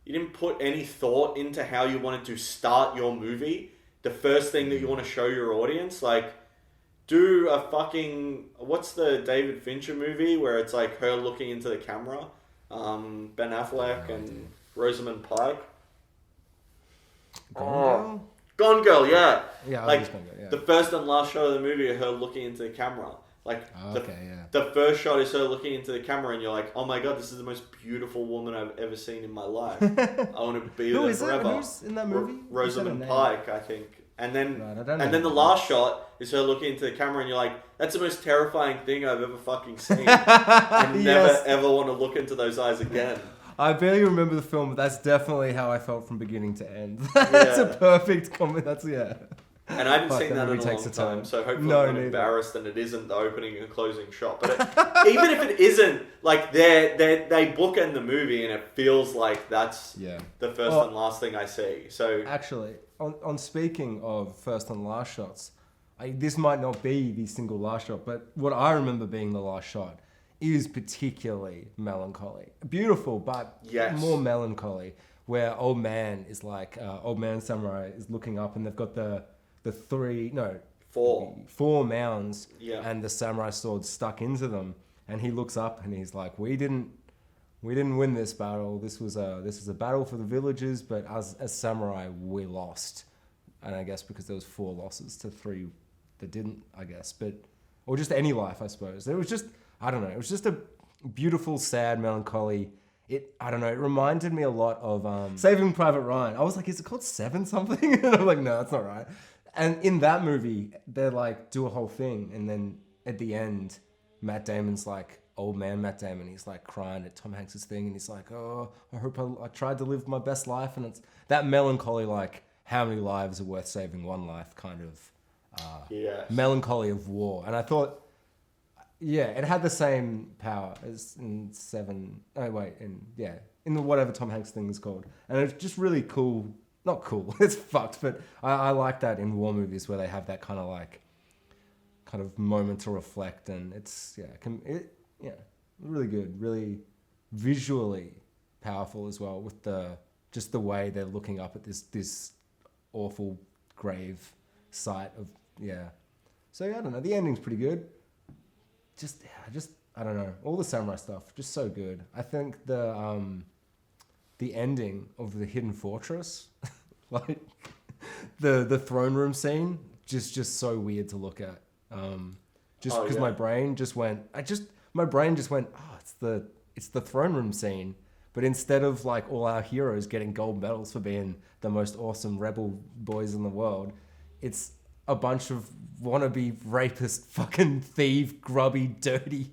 S2: you didn't put any thought into how you wanted to start your movie. The first thing that you want to show your audience, like, do a fucking... What's the David Fincher movie where it's like her looking into the camera? Ben Affleck and Rosamund Pike.
S1: Gone
S2: Girl, yeah.
S1: Yeah,
S2: like the first and last shot of the movie are her looking into the camera. Like the first shot is her looking into the camera, and you're like, oh my god, this is the most beautiful woman I've ever seen in my life. I want to be with her forever.
S1: Who's in that movie?
S2: Rosamund Pike, I think. And then the last shot is her looking into the camera, and you're like, that's the most terrifying thing I've ever fucking seen. I never ever want to look into those eyes again.
S1: I barely remember the film, but that's definitely how I felt from beginning to end. That's a perfect comment.
S2: And I haven't seen that in a long time, so hopefully I'm not embarrassed and it isn't the opening and closing shot. But even if it isn't, like they bookend the movie and it feels like that's the first and last thing I see. So
S1: actually, on speaking of first and last shots, this might not be the single last shot, but what I remember being the last shot is particularly melancholy. Beautiful, but more melancholy, where old man samurai is looking up and they've got the four mounds and the samurai sword stuck into them, and he looks up and he's like, we didn't win this battle. This was a battle for the villagers, but as samurai we lost. And I guess because there was 4 losses to 3 that didn't, I guess, or just any life, I suppose. It was just, I don't know, it was just a beautiful, sad, melancholy. It reminded me a lot of Saving Private Ryan. I was like, is it called Seven something? And I'm like, no, that's not right. And in that movie, they're like, do a whole thing. And then at the end, Matt Damon's like, old man Matt Damon, he's like crying at Tom Hanks' thing. And he's like, oh, I hope I tried to live my best life. And it's that melancholy, like, how many lives are worth saving one life kind of melancholy of war. And I thought, it had the same power as in in the whatever Tom Hanks thing is called. And it's just really cool. Not cool, it's fucked, but I like that in war movies where they have that kind of moment to reflect, and it's really good, really visually powerful as well, with the way they're looking up at this awful grave site of So I don't know, the ending's pretty good. Just I don't know, all the samurai stuff just so good. I think the ending of the Hidden Fortress, like the throne room scene, just so weird to look at. just because my brain just went. Oh, it's the throne room scene. But instead of like all our heroes getting gold medals for being the most awesome rebel boys in the world, it's a bunch of wannabe rapist, fucking thief, grubby, dirty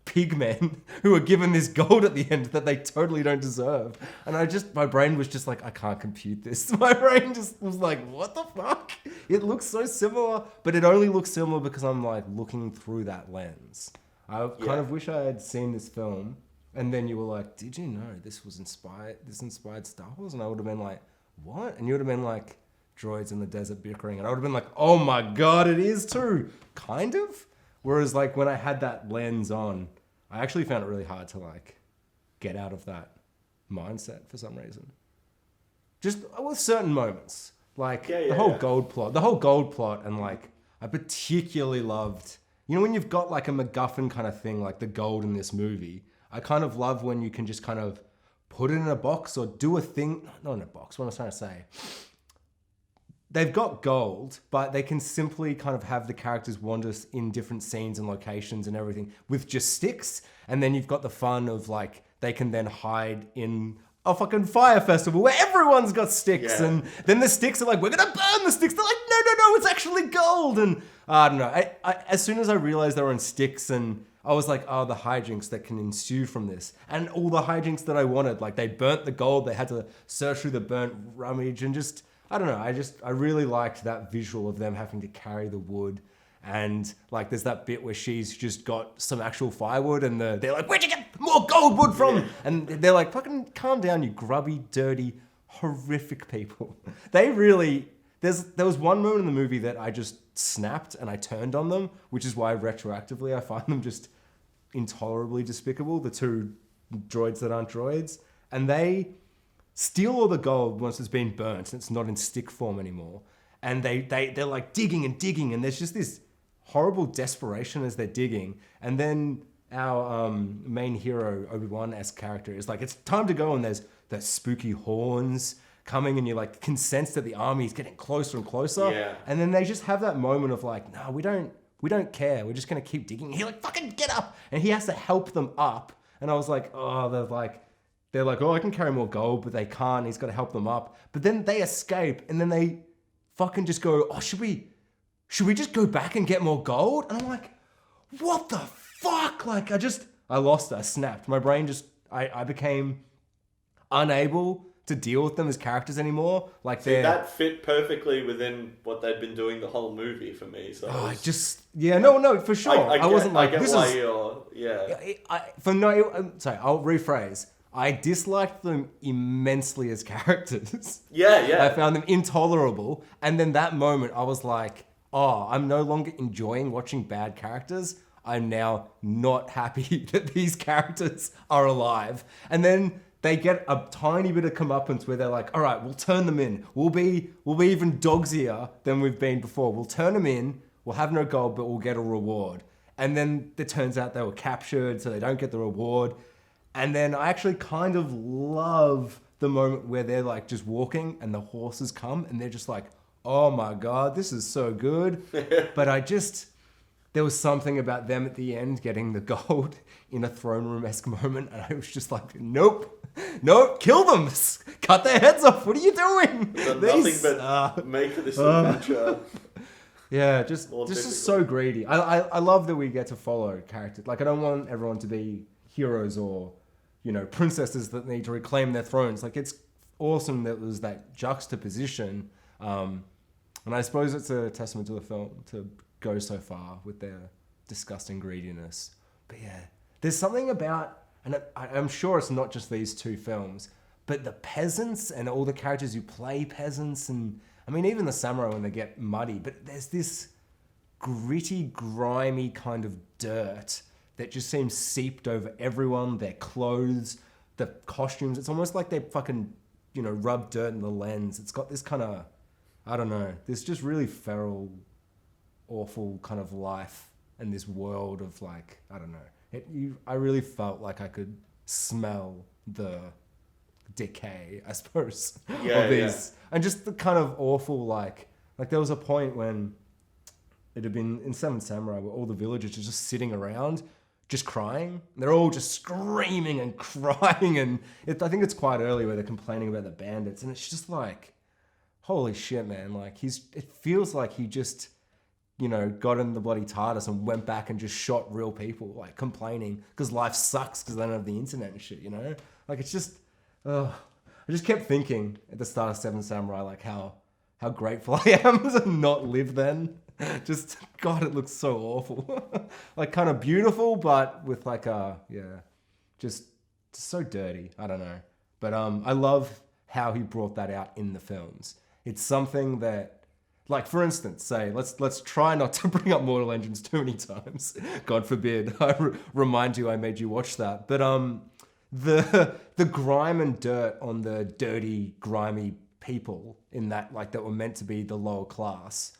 S1: pigmen who are given this gold at the end that they totally don't deserve. And my brain was just like, I can't compute this. My brain just was like, what the fuck? It looks so similar, but it only looks similar because I'm like looking through that lens. I kind of wish I had seen this film. And then you were like, did you know this inspired Star Wars? And I would have been like, what? And you would have been like, droids in the desert bickering. And I would have been like, oh my God, it is too. Kind of. Whereas like when I had that lens on, I actually found it really hard to like get out of that mindset for some reason. Just with certain moments. Like the whole gold plot. And like, I particularly loved, you know, when you've got like a MacGuffin kind of thing, like the gold in this movie, I kind of love when you can just kind of put it in a box or do a thing. Not in a box, what am I trying to say? They've got gold, but they can simply kind of have the characters wander in different scenes and locations and everything with just sticks. And then you've got the fun of like, they can then hide in a fucking fire festival where everyone's got sticks. Yeah. And then the sticks are like, we're going to burn the sticks. They're like, no, it's actually gold. And I don't know. I as soon as I realized they were on sticks and I was like, oh, the hijinks that can ensue from this. And all the hijinks that I wanted. Like, they burnt the gold. They had to search through the burnt rummage. And just, I don't know. I really liked that visual of them having to carry the wood. And, like, there's that bit where she's just got some actual firewood. And they're like, where'd you get more gold wood from? Yeah. And they're like, fucking calm down, you grubby, dirty, horrific people. They really... There was one moment in the movie that I just snapped and I turned on them, which is why retroactively I find them just intolerably despicable, the two droids that aren't droids. And they steal all the gold once it's been burnt and it's not in stick form anymore. And they're like digging and digging, and there's just this horrible desperation as they're digging. And then our main hero, Obi-Wan-esque character, is like, it's time to go, and there's spooky horns coming, and you like can sense that the army is getting closer and closer. Yeah. And then they just have that moment of like, no, we don't care. We're just gonna keep digging. And he's like, fucking get up, and he has to help them up. And I was like, oh, they're like, oh, I can carry more gold, but they can't. He's got to help them up. But then they escape, and then they fucking just go, oh, should we just go back and get more gold? And I'm like, what the fuck? Like, I lost it. I snapped. My brain just, I became unable to deal with them as characters anymore. Like,
S2: that fit perfectly within what they'd been doing the whole movie for me. So
S1: no, for sure. I wasn't like,
S2: this
S1: is...
S2: Sorry,
S1: I'll rephrase. I disliked them immensely as characters.
S2: Yeah.
S1: I found them intolerable. And then that moment, I was like, oh, I'm no longer enjoying watching bad characters. I'm now not happy that these characters are alive. And then they get a tiny bit of comeuppance where they're like, all right, we'll turn them in. We'll be even dogsier than we've been before. We'll turn them in. We'll have no gold, but we'll get a reward. And then it turns out they were captured, so they don't get the reward. And then I actually kind of love the moment where they're like just walking and the horses come and they're just like, oh my God, this is so good. But there was something about them at the end getting the gold in a throne room-esque moment. And I was just like, nope, kill them. Cut their heads off. What are you doing?
S2: Nothing but make this adventure.
S1: Yeah, this is so greedy. I love that we get to follow characters. Like, I don't want everyone to be heroes or, you know, princesses that need to reclaim their thrones. Like, it's awesome that there's that juxtaposition. And I suppose it's a testament to the film to go so far with their disgusting greediness. But yeah, there's something about, and I'm sure it's not just these two films, but the peasants and all the characters who play peasants, and I mean, even the samurai when they get muddy, but there's this gritty, grimy kind of dirt that just seems seeped over everyone, their clothes, the costumes. It's almost like they fucking, you know, rub dirt in the lens. It's got this kind of, I don't know, this just really feral, awful kind of life and this world of like, I don't know. I really felt like I could smell the decay, I suppose, of these. Yeah. And just the kind of awful, like there was a point when it'd have been in Seven Samurai where all the villagers are just sitting around, just crying. They're all just screaming and crying, and I think it's quite early where they're complaining about the bandits, and it's just like, holy shit, man! Like it feels like he just, got in the bloody TARDIS and went back and just shot real people, like complaining because life sucks because they don't have the internet and shit, Like it's just, I just kept thinking at the start of Seven Samurai, like how grateful I am to not live then. Just, God, it looks so awful. Like kind of beautiful, but with like just so dirty. I don't know. But I love how he brought that out in the films. It's something that, like, for instance, say, let's try not to bring up Mortal Engines too many times. God forbid. I remind you I made you watch that. But the grime and dirt on the dirty, grimy people in that, like, that were meant to be the lower class.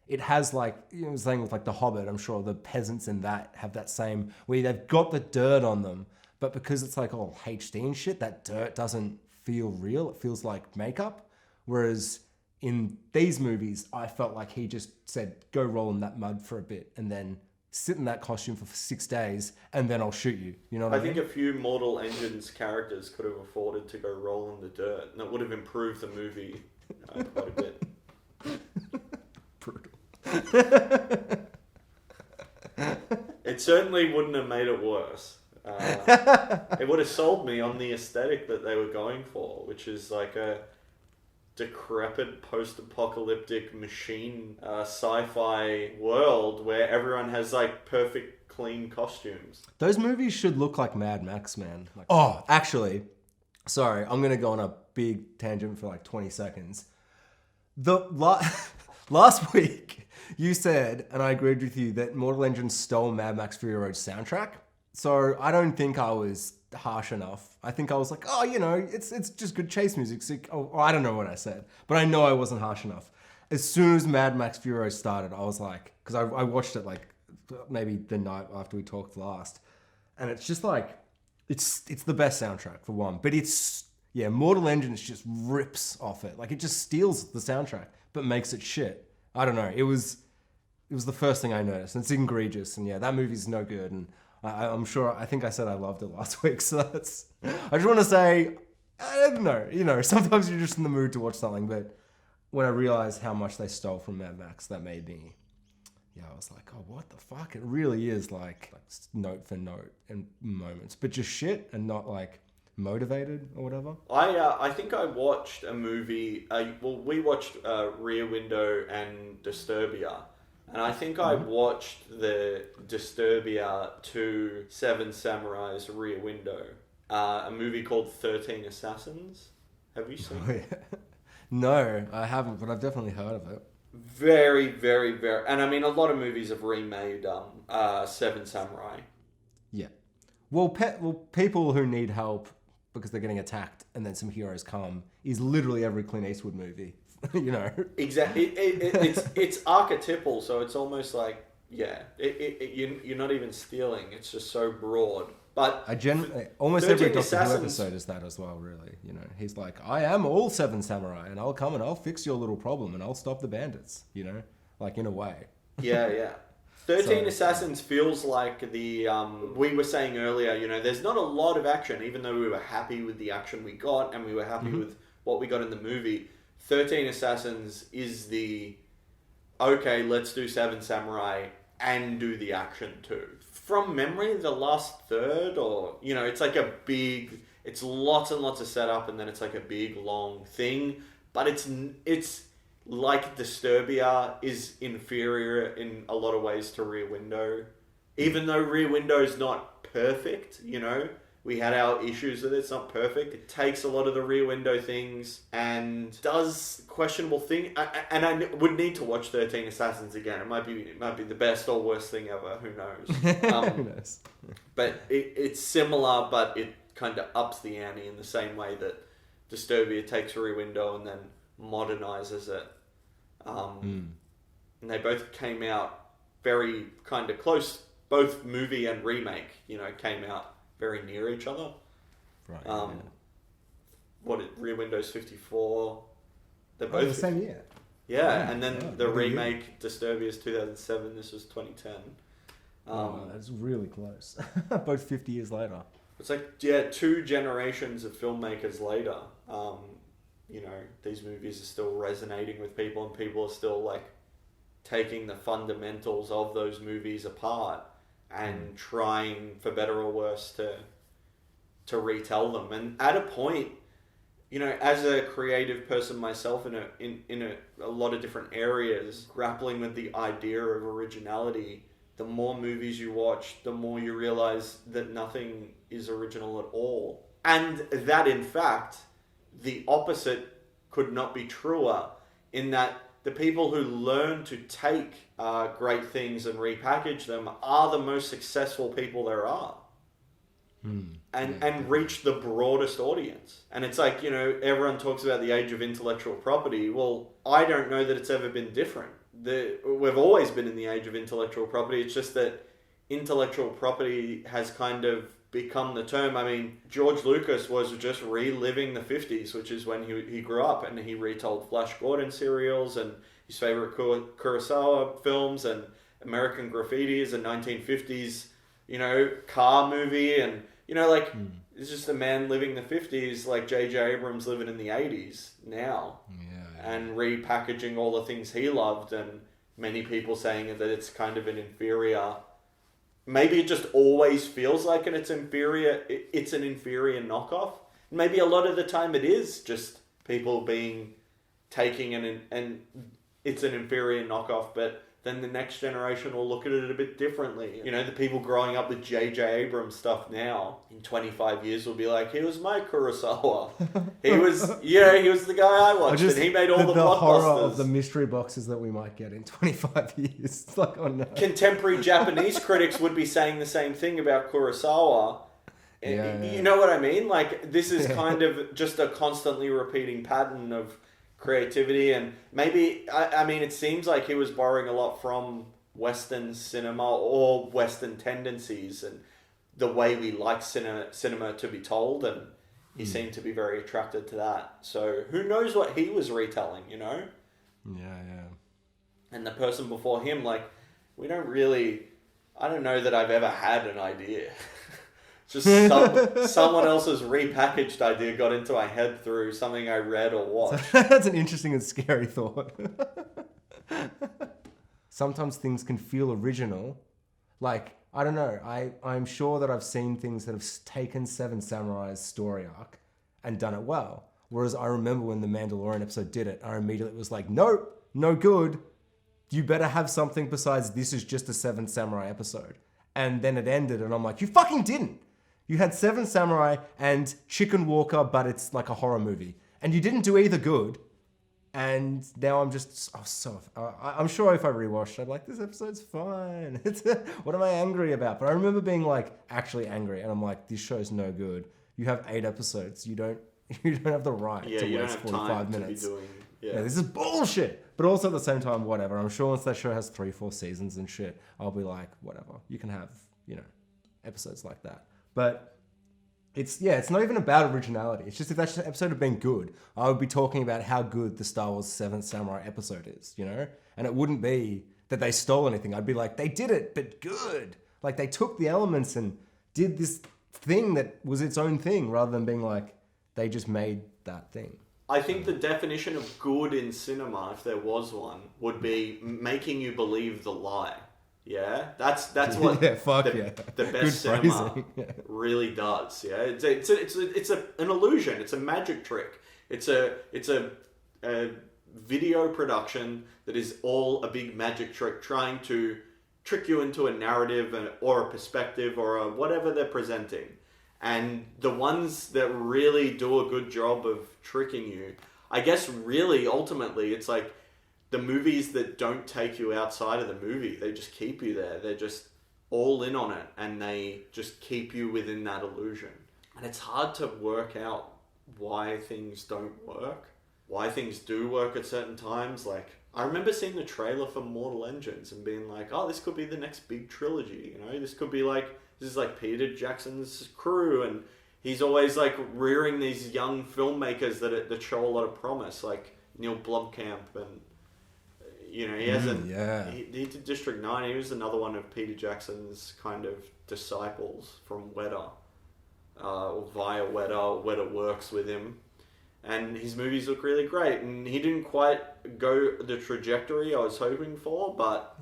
S1: It has, like, saying with, like, The Hobbit, I'm sure the peasants in that have that same, where they've got the dirt on them, but because it's, like, all HD and shit, that dirt doesn't feel real. It feels like makeup. Whereas in these movies, I felt like he just said, go roll in that mud for a bit and then sit in that costume for 6 days and then I'll shoot you. You know what I mean?
S2: I think a few Mortal Engines characters could have afforded to go roll in the dirt, and it would have improved the movie quite a bit.
S1: Brutal.
S2: It certainly wouldn't have made it worse. It would have sold me on the aesthetic that they were going for, which is like a decrepit post-apocalyptic machine sci-fi world where everyone has like perfect clean costumes.
S1: Those movies should look like Mad Max, man. Like, actually, sorry, I'm gonna go on a big tangent for like 20 seconds. Last week you said, and I agreed with you, that Mortal Engines stole Mad Max Fury Road's soundtrack. So I don't think I was harsh enough. I think I was like, it's just good chase music. So, I don't know what I said, but I know I wasn't harsh enough. As soon as Mad Max Fury Road started, I was like, because I watched it like maybe the night after we talked last, and it's just like, it's the best soundtrack for one, but Mortal Engines just rips off it. Like it just steals the soundtrack, but makes it shit. I don't know. It was the first thing I noticed, and it's egregious, and that movie's no good, and I'm sure, I think I said I loved it last week, so that's, I just want to say, I don't know, sometimes you're just in the mood to watch something, but when I realized how much they stole from Mad Max, that made me, I was like, oh, what the fuck? It really is like note for note in moments, but just shit and not like motivated or whatever.
S2: I think I watched a movie, we watched Rear Window and Disturbia. And I think I watched the Disturbia to Seven Samurai's Rear Window, a movie called 13 Assassins. Have you seen it?
S1: Yeah. No, I haven't, but I've definitely heard of it.
S2: Very, very, very... And I mean, a lot of movies have remade Seven Samurai. Yeah.
S1: Well, people who need help because they're getting attacked and then some heroes come is literally every Clint Eastwood movie.
S2: Exactly. It's archetypal, so it's almost like you're not even stealing. It's just so broad. But
S1: almost every Doctor Who episode is that as well. Really, he's like, I am all Seven Samurai, and I'll come and I'll fix your little problem, and I'll stop the bandits. Like in a way.
S2: Yeah. 13 Assassins feels like the we were saying earlier. There's not a lot of action, even though we were happy with the action we got, and we were happy with what we got in the movie. 13 Assassins is okay, let's do Seven Samurai and do the action too. From memory, the last third, or, it's like it's lots and lots of setup, and then it's like a big, long thing. But it's like Disturbia is inferior in a lot of ways to Rear Window. Even though Rear Window's not perfect, we had our issues with it. It's not perfect. It takes a lot of the Rear Window things and does questionable things. And I would need to watch 13 Assassins again. It might be the best or worst thing ever. Who knows?
S1: Who knows?
S2: But it's similar, but it kind of ups the ante in the same way that Disturbia takes Rear Window and then modernizes it. And they both came out very kind of close. Both movie and remake, came out very near each other.
S1: Right.
S2: Rear Window's 54. They're both
S1: the same year.
S2: Yeah, and then the
S1: what a year.
S2: remake, Disturbia's 2007, this was 2010.
S1: That's really close. Both 50 years later.
S2: It's like, yeah, 2 generations of filmmakers later, you know, these movies are still resonating with people, and people are still, like, taking the fundamentals of those movies apart and trying, for better or worse, to retell them. And at a point, you know, as a creative person myself in a lot of different areas, grappling with the idea of originality, the more movies you watch, the more you realize that nothing is original at all. And that, in fact, the opposite could not be truer, in that the people who learn to take great things and repackage them are the most successful people there are. And reach the broadest audience. And it's like, you know, everyone talks about the age of intellectual property. Well, I don't know that it's ever been different. We've always been in the age of intellectual property. It's just that intellectual property has kind of become the term. I mean, George Lucas was just reliving the 50s, which is when he grew up, and he retold Flash Gordon serials and his favorite Kurosawa films, and American Graffiti is a 1950s, you know, car movie, and, you know, like, it's just a man living the 50s, like J.J. Abrams living in the 80s now. And repackaging all the things he loved, and many people saying that it's kind of an inferior... Maybe it just always feels like it's an inferior knockoff. Maybe a lot of the time it is just people taking and it's an inferior knockoff, but then the next generation will look at it a bit differently. You know, the people growing up with J.J. Abrams stuff now, in 25 years, will be like, he was my Kurosawa. He was the guy I watched, and he made all the blockbusters.
S1: Horror of the mystery boxes that we might get in 25 years. It's like, oh no.
S2: Contemporary Japanese critics would be saying the same thing about Kurosawa. You know what I mean? Like, this is kind of just a constantly repeating pattern of creativity, and maybe I mean, it seems like he was borrowing a lot from Western cinema or Western tendencies and the way we like cinema to be told, and he seemed to be very attracted to that. So who knows what he was retelling, you know? And the person before him, like, I don't know that I've ever had an idea. Just someone else's repackaged idea got into my head through something I read or watched.
S1: That's an interesting and scary thought. Sometimes things can feel original. Like, I don't know, I'm sure that I've seen things that have taken Seven Samurai's story arc and done it well. Whereas I remember when the Mandalorian episode did it, I immediately was like, nope, no good. You better have something besides this is just a Seven Samurai episode. And then it ended and I'm like, you fucking didn't. You had Seven Samurai and Chicken Walker, but it's like a horror movie. And you didn't do either good. And now I'm just, I'm sure if I rewatched, I'd be like, this episode's fine. What am I angry about? But I remember being like, actually angry. And I'm like, this show's no good. You have 8 episodes. You don't have the right to waste 45 minutes. This is bullshit. But also at the same time, whatever. I'm sure once that show has 3-4 seasons and shit, I'll be like, whatever. You can have, episodes like that. But it's not even about originality. It's just if that episode had been good, I would be talking about how good the Star Wars 7th Samurai episode is, And it wouldn't be that they stole anything. I'd be like, they did it, but good. Like, they took the elements and did this thing that was its own thing, rather than being like, they just made that thing.
S2: I think the definition of good in cinema, if there was one, would be making you believe the lie. Yeah, that's what the best cinema really does. Yeah, it's an illusion. It's a magic trick. It's a video production that is all a big magic trick, trying to trick you into a narrative or a perspective or whatever they're presenting. And the ones that really do a good job of tricking you, I guess really ultimately it's like the movies that don't take you outside of the movie. They just keep you there. They're just all in on it, and they just keep you within that illusion. And it's hard to work out why things don't work, why things do work at certain times. Like, I remember seeing the trailer for Mortal Engines and being like, oh, this could be the next big trilogy, This could be like, this is like Peter Jackson's crew, and he's always like rearing these young filmmakers that show a lot of promise, like Neil Blomkamp and You know, he hasn't.
S1: Yeah.
S2: He did District 9. He was another one of Peter Jackson's kind of disciples from Weta, or via Weta. Weta works with him, and his movies look really great. And he didn't quite go the trajectory I was hoping for, but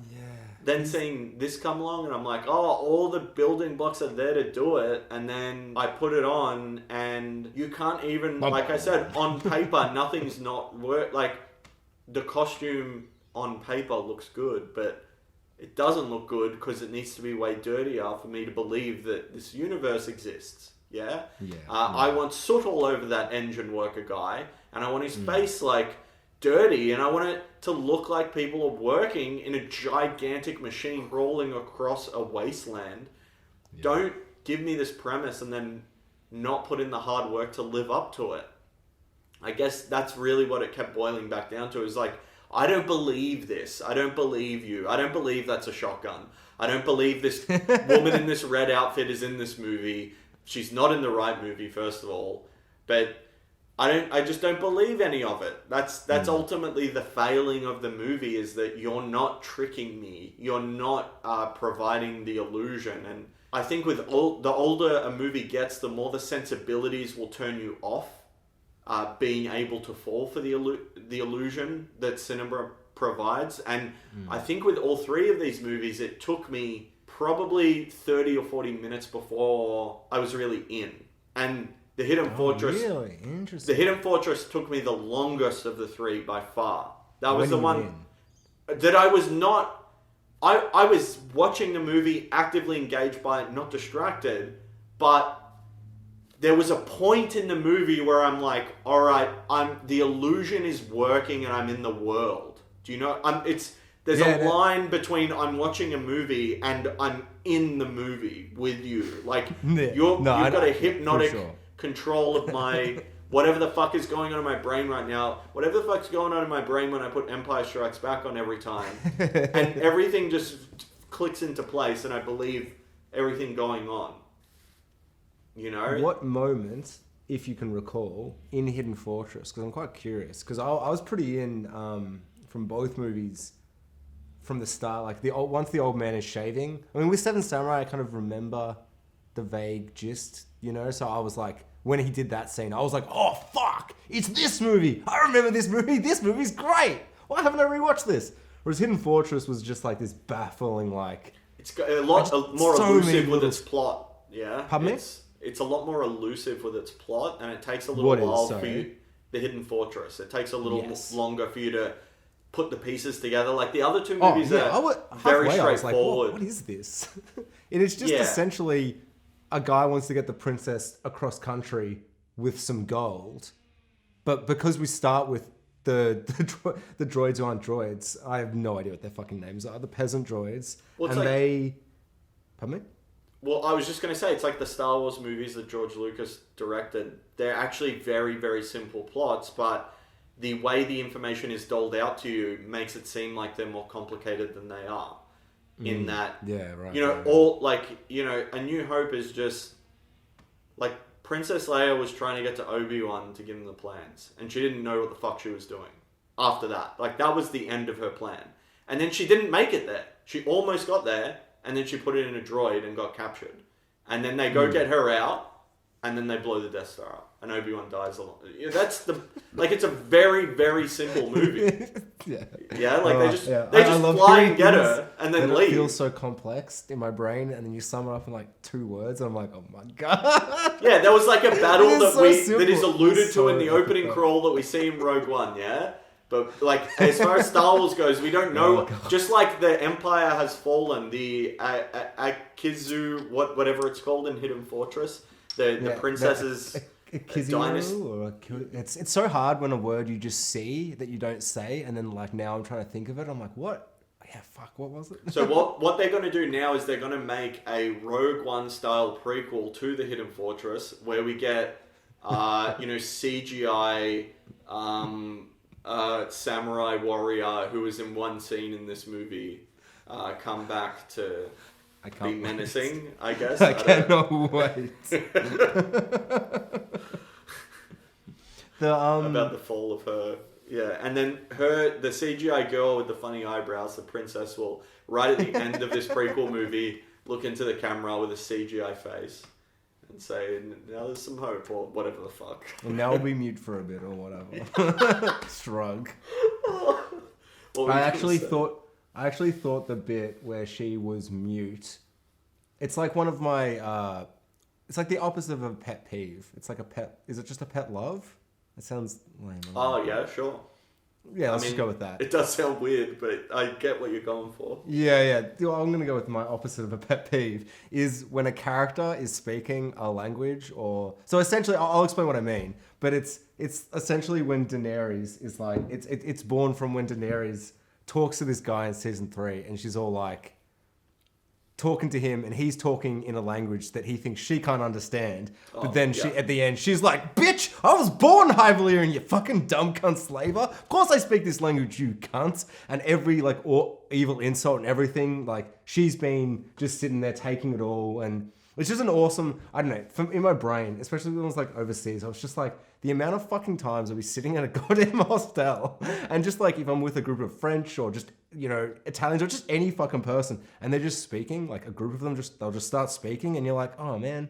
S2: then seeing this come along, and I'm like, oh, all the building blocks are there to do it, and then I put it on, and you can't even, like I said, on paper, nothing's not like the costume on paper looks good, but it doesn't look good because it needs to be way dirtier for me to believe that this universe exists. I want soot all over that engine worker guy, and I want his face like dirty, and I want it to look like people are working in a gigantic machine crawling across a wasteland. Don't give me this premise and then not put in the hard work to live up to it. I guess that's really what it kept boiling back down to, is like, I don't believe this. I don't believe you. I don't believe that's a shotgun. I don't believe this woman in this red outfit is in this movie. She's not in the right movie, first of all. But I just don't believe any of it. That's ultimately the failing of the movie, is that you're not tricking me. You're not providing the illusion. And I think with the older a movie gets, the more the sensibilities will turn you off being able to fall for the illusion that cinema provides. And I think with all three of these movies, it took me probably 30 or 40 minutes before I was really in. And the Hidden Fortress... Really? Interesting. The Hidden Fortress took me the longest of the three by far. That was the one that I was not... I was watching the movie, actively engaged by it, not distracted, but there was a point in the movie where I'm like, all right, the illusion is working and I'm in the world. Do you know? There's a line between I'm watching a movie and I'm in the movie with you. Like, you've got a hypnotic control of my... whatever the fuck is going on in my brain right now. Whatever the fuck's going on in my brain when I put Empire Strikes Back on every time. And everything just clicks into place and I believe everything going on. You know?
S1: What moment, if you can recall, in Hidden Fortress, because I'm quite curious, because I was pretty in from both movies from the start, like once the old man is shaving. I mean, with Seven Samurai, I kind of remember the vague gist, you know? So I was like, when he did that scene, I was like, oh, fuck, it's this movie. I remember this movie. This movie's great. Why haven't I rewatched this? Whereas Hidden Fortress was just like this baffling, like...
S2: It's got a lot more elusive with its plot, yeah?
S1: Pardon me?
S2: It's a lot more elusive with its plot, and it takes a little while for you... The Hidden Fortress. It takes a little longer for you to put the pieces together. Like, the other two movies are very straightforward.
S1: What is this? And it's just essentially... a guy wants to get the princess across country with some gold, but because we start with the droids who aren't droids, I have no idea what their fucking names are. The peasant droids, Pardon me?
S2: Well, I was just going to say, it's like the Star Wars movies that George Lucas directed. They're actually very, very simple plots, but the way the information is doled out to you makes it seem like they're more complicated than they are. In that, A New Hope is just like Princess Leia was trying to get to Obi-Wan to give him the plans, and she didn't know what the fuck she was doing after that. Like, that was the end of her plan, and then she didn't make it there. She almost got there, and then she put it in a droid and got captured, and then they go get her out, and then they blow the Death Star up, and Obi-Wan dies along. That's it's a very, very simple movie. They just fly and get her, and then leave.
S1: It feels so complex in my brain, and then you sum it up in like 2 words, and I'm like, oh my god.
S2: Yeah, there was like a battle that is alluded to in the opening crawl that we see in Rogue One, yeah? But like, as far as Star Wars goes, we don't know. Just like the Empire has fallen, the Akizu, whatever it's called in Hidden Fortress, the princesses...
S1: It's so hard when a word you just see that you don't say, and then like now I'm trying to think of it. I'm like, what? Yeah, fuck. What was it?
S2: So what they're going to do now is they're going to make a Rogue One style prequel to the Hidden Fortress, where we get CGI samurai warrior who was in one scene in this movie come back to be menacing. I guess
S1: I cannot wait.
S2: About the fall of her Yeah, and then the CGI girl with the funny eyebrows, the princess, will, right at the end of this prequel movie, look into the camera with a CGI face and say, now there's some hope, or whatever the fuck.
S1: And now we'll be mute for a bit, or whatever. Shrug. I actually thought the bit where she was mute, it's like one of my, it's like the opposite of a pet peeve. It's like a pet, is it just a pet love? It sounds lame.
S2: Oh, yeah, sure.
S1: Yeah, let's just go with that.
S2: It does sound weird, but I get what you're going for.
S1: Yeah. I'm going to go with my opposite of a pet peeve, is when a character is speaking a language or... So essentially, I'll explain what I mean, but it's essentially when Daenerys is like... It's born from when Daenerys talks to this guy in season 3, and she's all like... talking to him, and he's talking in a language that he thinks she can't understand. But then she, at the end, she's like, "Bitch, I was born Highvalyrian, you fucking dumb cunt slaver. Of course I speak this language, you cunt." And every like evil insult and everything, like she's been just sitting there taking it all, and it's just an awesome. I don't know. In my brain, especially when I was like overseas, I was just like, the amount of fucking times I'll be sitting at a goddamn hostel, and just like if I'm with a group of French or just, you know, Italians or just any fucking person, and they're just speaking, like a group of them, they'll just start speaking, and you're like, oh man,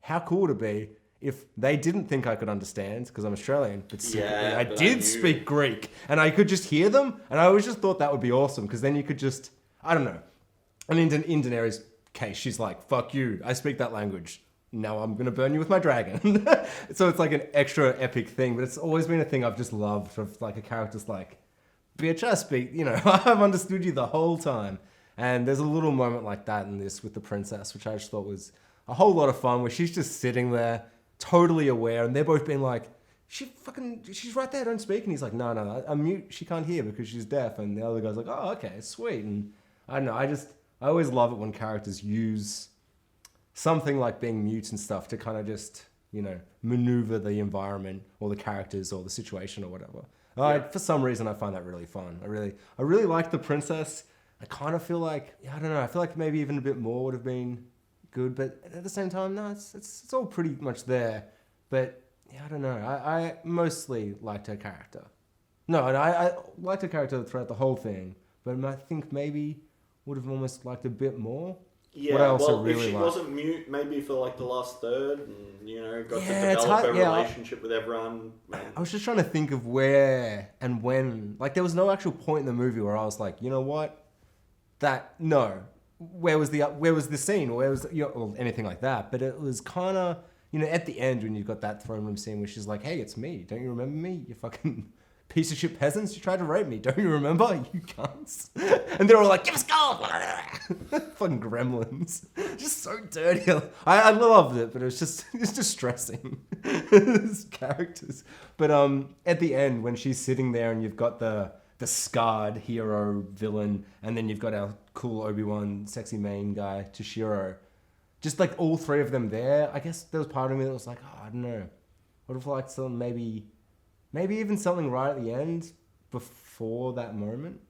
S1: how cool would it be if they didn't think I could understand because I'm Australian, but secretly I did speak Greek, and I could just hear them, and I always just thought that would be awesome because then you could just, I don't know. And in Daenerys' case, she's like, fuck you, I speak that language. Now I'm going to burn you with my dragon. So it's like an extra epic thing, but it's always been a thing I've just loved, of like a character's like, bitch, I speak, you know, I've understood you the whole time. And there's a little moment like that in this with the princess, which I just thought was a whole lot of fun, where she's just sitting there, totally aware, and they're both being like, she's right there, don't speak. And he's like, no, I'm mute, she can't hear because she's deaf. And the other guy's like, oh, okay, sweet. And I don't know, I always love it when characters use something like being mute and stuff to kind of just, you know, maneuver the environment or the characters or the situation or whatever. For some reason, I find that really fun. I really like the princess. I kind of feel like, I don't know, I feel like maybe even a bit more would have been good, but at the same time, no, it's all pretty much there. But yeah, I don't know. I mostly liked her character. No, and I liked her character throughout the whole thing, but I think maybe would have almost liked a bit more.
S2: Yeah,
S1: what I also
S2: well,
S1: really
S2: if she
S1: liked.
S2: wasn't mute, maybe for like the last third, and you know, got to develop a relationship with everyone. Man.
S1: I was just trying to think of where and when. Like, there was no actual point in the movie where I was like, you know what? Where was the scene, or where was or anything like that? But it was kind of, you know, at the end when you've got that throne room scene where she's like, "Hey, it's me. Don't you remember me? You fucking piece of shit peasants. You tried to rape me. Don't you remember? You cunts." And they're all like, "Give us gold." Fucking gremlins. Just so dirty. I loved it, but it's distressing. These characters. But at the end when she's sitting there and you've got the scarred hero villain, and then you've got our cool Obi-Wan sexy main guy, Toshiro. Just like all three of them there, I guess there was part of me that was like, oh, I don't know. Would have liked some maybe even something right at the end before that moment.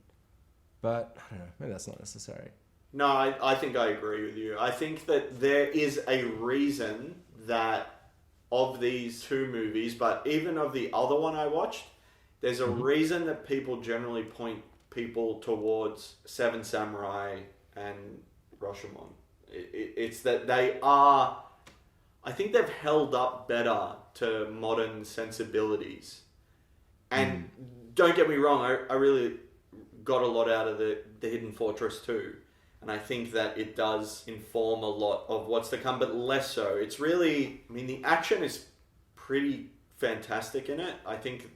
S1: But I don't know, maybe that's not necessary.
S2: No, I think I agree with you. I think that there is a reason that of these two movies, but even of the other one I watched, there's a reason that people generally point people towards Seven Samurai and Rashomon. It's that they are... I think they've held up better to modern sensibilities. And don't get me wrong, I really got a lot out of the Hidden Fortress too. And I think that it does inform a lot of what's to come, but less so. It's really... I mean, the action is pretty fantastic in it. I think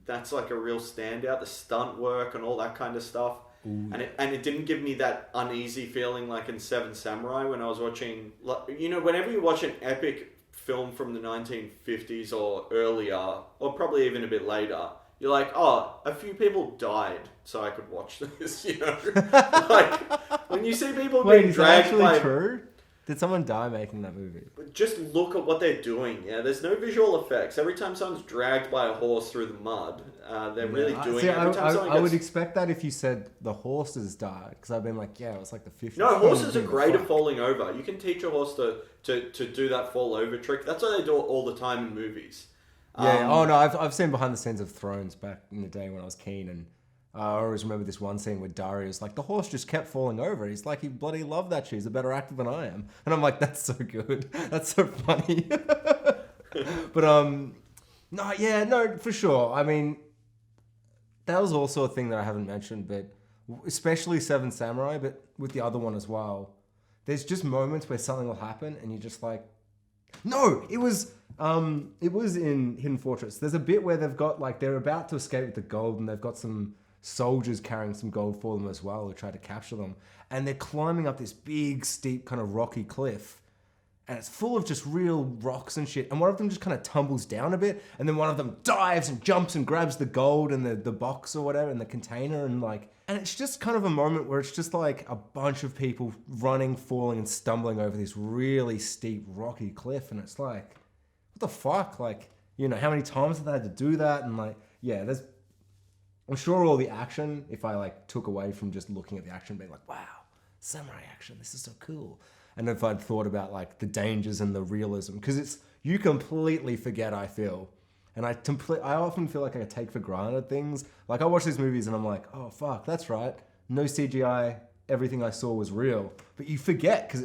S2: that's like a real standout. The stunt work and all that kind of stuff. Ooh. And it didn't give me that uneasy feeling like in Seven Samurai when I was watching... You know, whenever you watch an epic film from the 1950s or earlier, or probably even a bit later, you're like, oh, a few people died so I could watch this, you know? Like, when you see people being dragged by...
S1: Wait, is that actually true? Did someone die making that movie?
S2: Just look at what they're doing. Yeah, there's no visual effects. Every time someone's dragged by a horse through the mud, they're really doing it. Every time
S1: I would expect that if you said the horses died, because I've been like, yeah, it was like the 50s.
S2: No, horses are great at falling over. You can teach a horse to do that fall over trick. That's what they do all the time in movies.
S1: Yeah. Oh no, I've seen behind the scenes of Thrones back in the day when I was keen, and I always remember this one scene where Darius, like, the horse just kept falling over. He's like, he bloody loved that shit. He's a better actor than I am, and I'm like, that's so good. That's so funny. But no, yeah, no, for sure. I mean, that was also a thing that I haven't mentioned, but especially Seven Samurai, but with the other one as well. There's just moments where something will happen, and you're just like, no, it was in Hidden Fortress. There's a bit where they've got, like, they're about to escape with the gold, and they've got some soldiers carrying some gold for them as well who try to capture them. And they're climbing up this big, steep, kind of rocky cliff. And it's full of just real rocks and shit. And one of them just kind of tumbles down a bit. And then one of them dives and jumps and grabs the gold and the box or whatever and the container. And it's just kind of a moment where it's just like a bunch of people running, falling and stumbling over this really steep, rocky cliff. And it's like, what the fuck? Like, you know, how many times have they had to do that? And like, yeah, I'm sure all the action, if I like took away from just looking at the action, being like, wow, samurai action, this is so cool. And if I'd thought about like the dangers and the realism, because you completely forget, I feel. And I often feel like I take for granted things. Like I watch these movies and I'm like, oh fuck, that's right. No CGI, everything I saw was real. But you forget because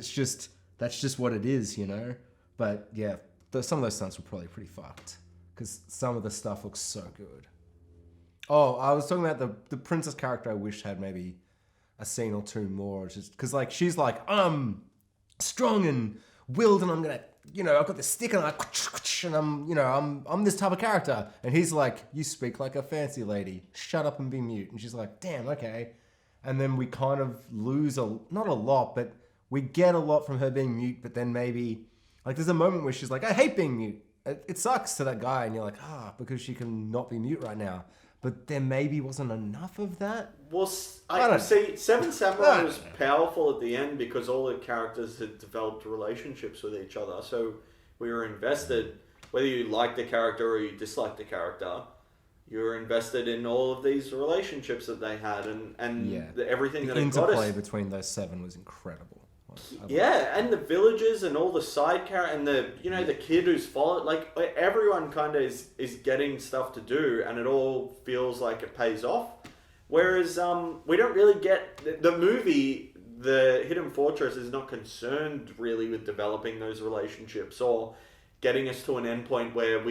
S1: that's just what it is, you know? But yeah, some of those stunts were probably pretty fucked. Because some of the stuff looks so good. Oh, I was talking about the princess character I wish had maybe a scene or two more. Just because like she's like, strong and willed, and I'm gonna, you know, I've got this stick and I'm this type of character. And he's like, you speak like a fancy lady. Shut up and be mute. And she's like, damn, okay. And then we kind of lose not a lot, but we get a lot from her being mute. But then maybe like there's a moment where she's like, I hate being mute. It sucks to that guy, and you're like, because she can not be mute right now. But there maybe wasn't enough of that.
S2: Well, I see. Seven Samurai was powerful at the end because all the characters had developed relationships with each other. So we were invested, whether you liked the character or you disliked the character, you were invested in all of these relationships that they had, and everything that it got us. The
S1: interplay between those seven was incredible.
S2: Yeah, and the villagers and all the side characters and the kid who's followed, like everyone kind of is getting stuff to do, and it all feels like it pays off. Whereas we don't really get the movie. The Hidden Fortress is not concerned really with developing those relationships or getting us to an endpoint where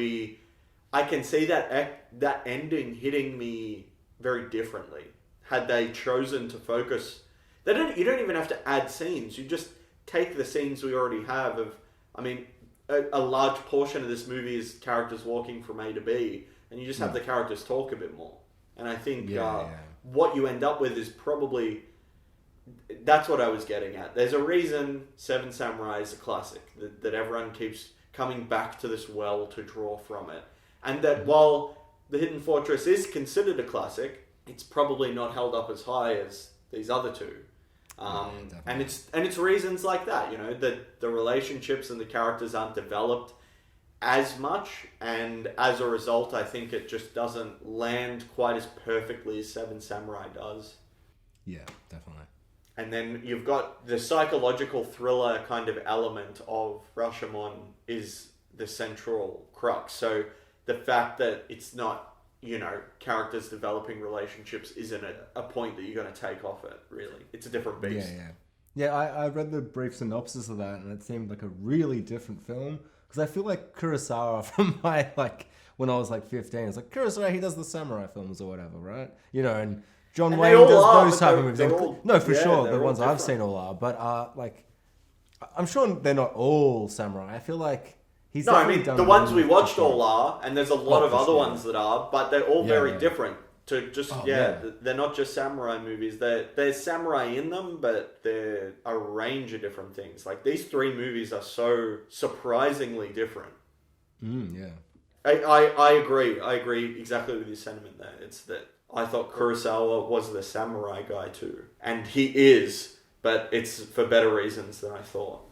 S2: I can see that ending hitting me very differently had they chosen to focus. You don't even have to add scenes. You just take the scenes we already have of, I mean, a large portion of this movie is characters walking from A to B, and you just have the characters talk a bit more. And I think what you end up with is probably, that's what I was getting at. There's a reason Seven Samurai is a classic, that everyone keeps coming back to this well to draw from it. And that while The Hidden Fortress is considered a classic, it's probably not held up as high as these other two. And it's reasons like that, you know, that the relationships and the characters aren't developed as much, and as a result, I think it just doesn't land quite as perfectly as Seven Samurai does.
S1: Yeah, definitely.
S2: And then you've got the psychological thriller kind of element of Rashomon is the central crux. So the fact that it's not, you know, characters developing relationships isn't a point that you're going to take off it, really. It's a different beast.
S1: Yeah, I read the brief synopsis of that, and it seemed like a really different film. Because I feel like Kurosawa from when I was 15, it's like, Kurosawa, he does the samurai films or whatever, right? You know, and John Wayne does those type of movies. The ones I've seen all are. But, I'm sure they're not all samurai. I feel like he's
S2: the ones we watched all are, and there's a lot of other ones that are, but they're all very different. They're not just samurai movies. There's samurai in them, but they're a range of different things. Like these three movies are so surprisingly different. I agree. I agree exactly with your sentiment there. It's that I thought Kurosawa was the samurai guy too, and he is, but it's for better reasons than I thought.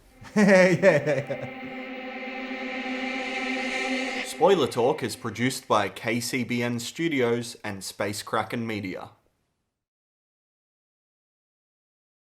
S2: Spoiler Talk is produced by KCBN Studios and Space Kraken Media.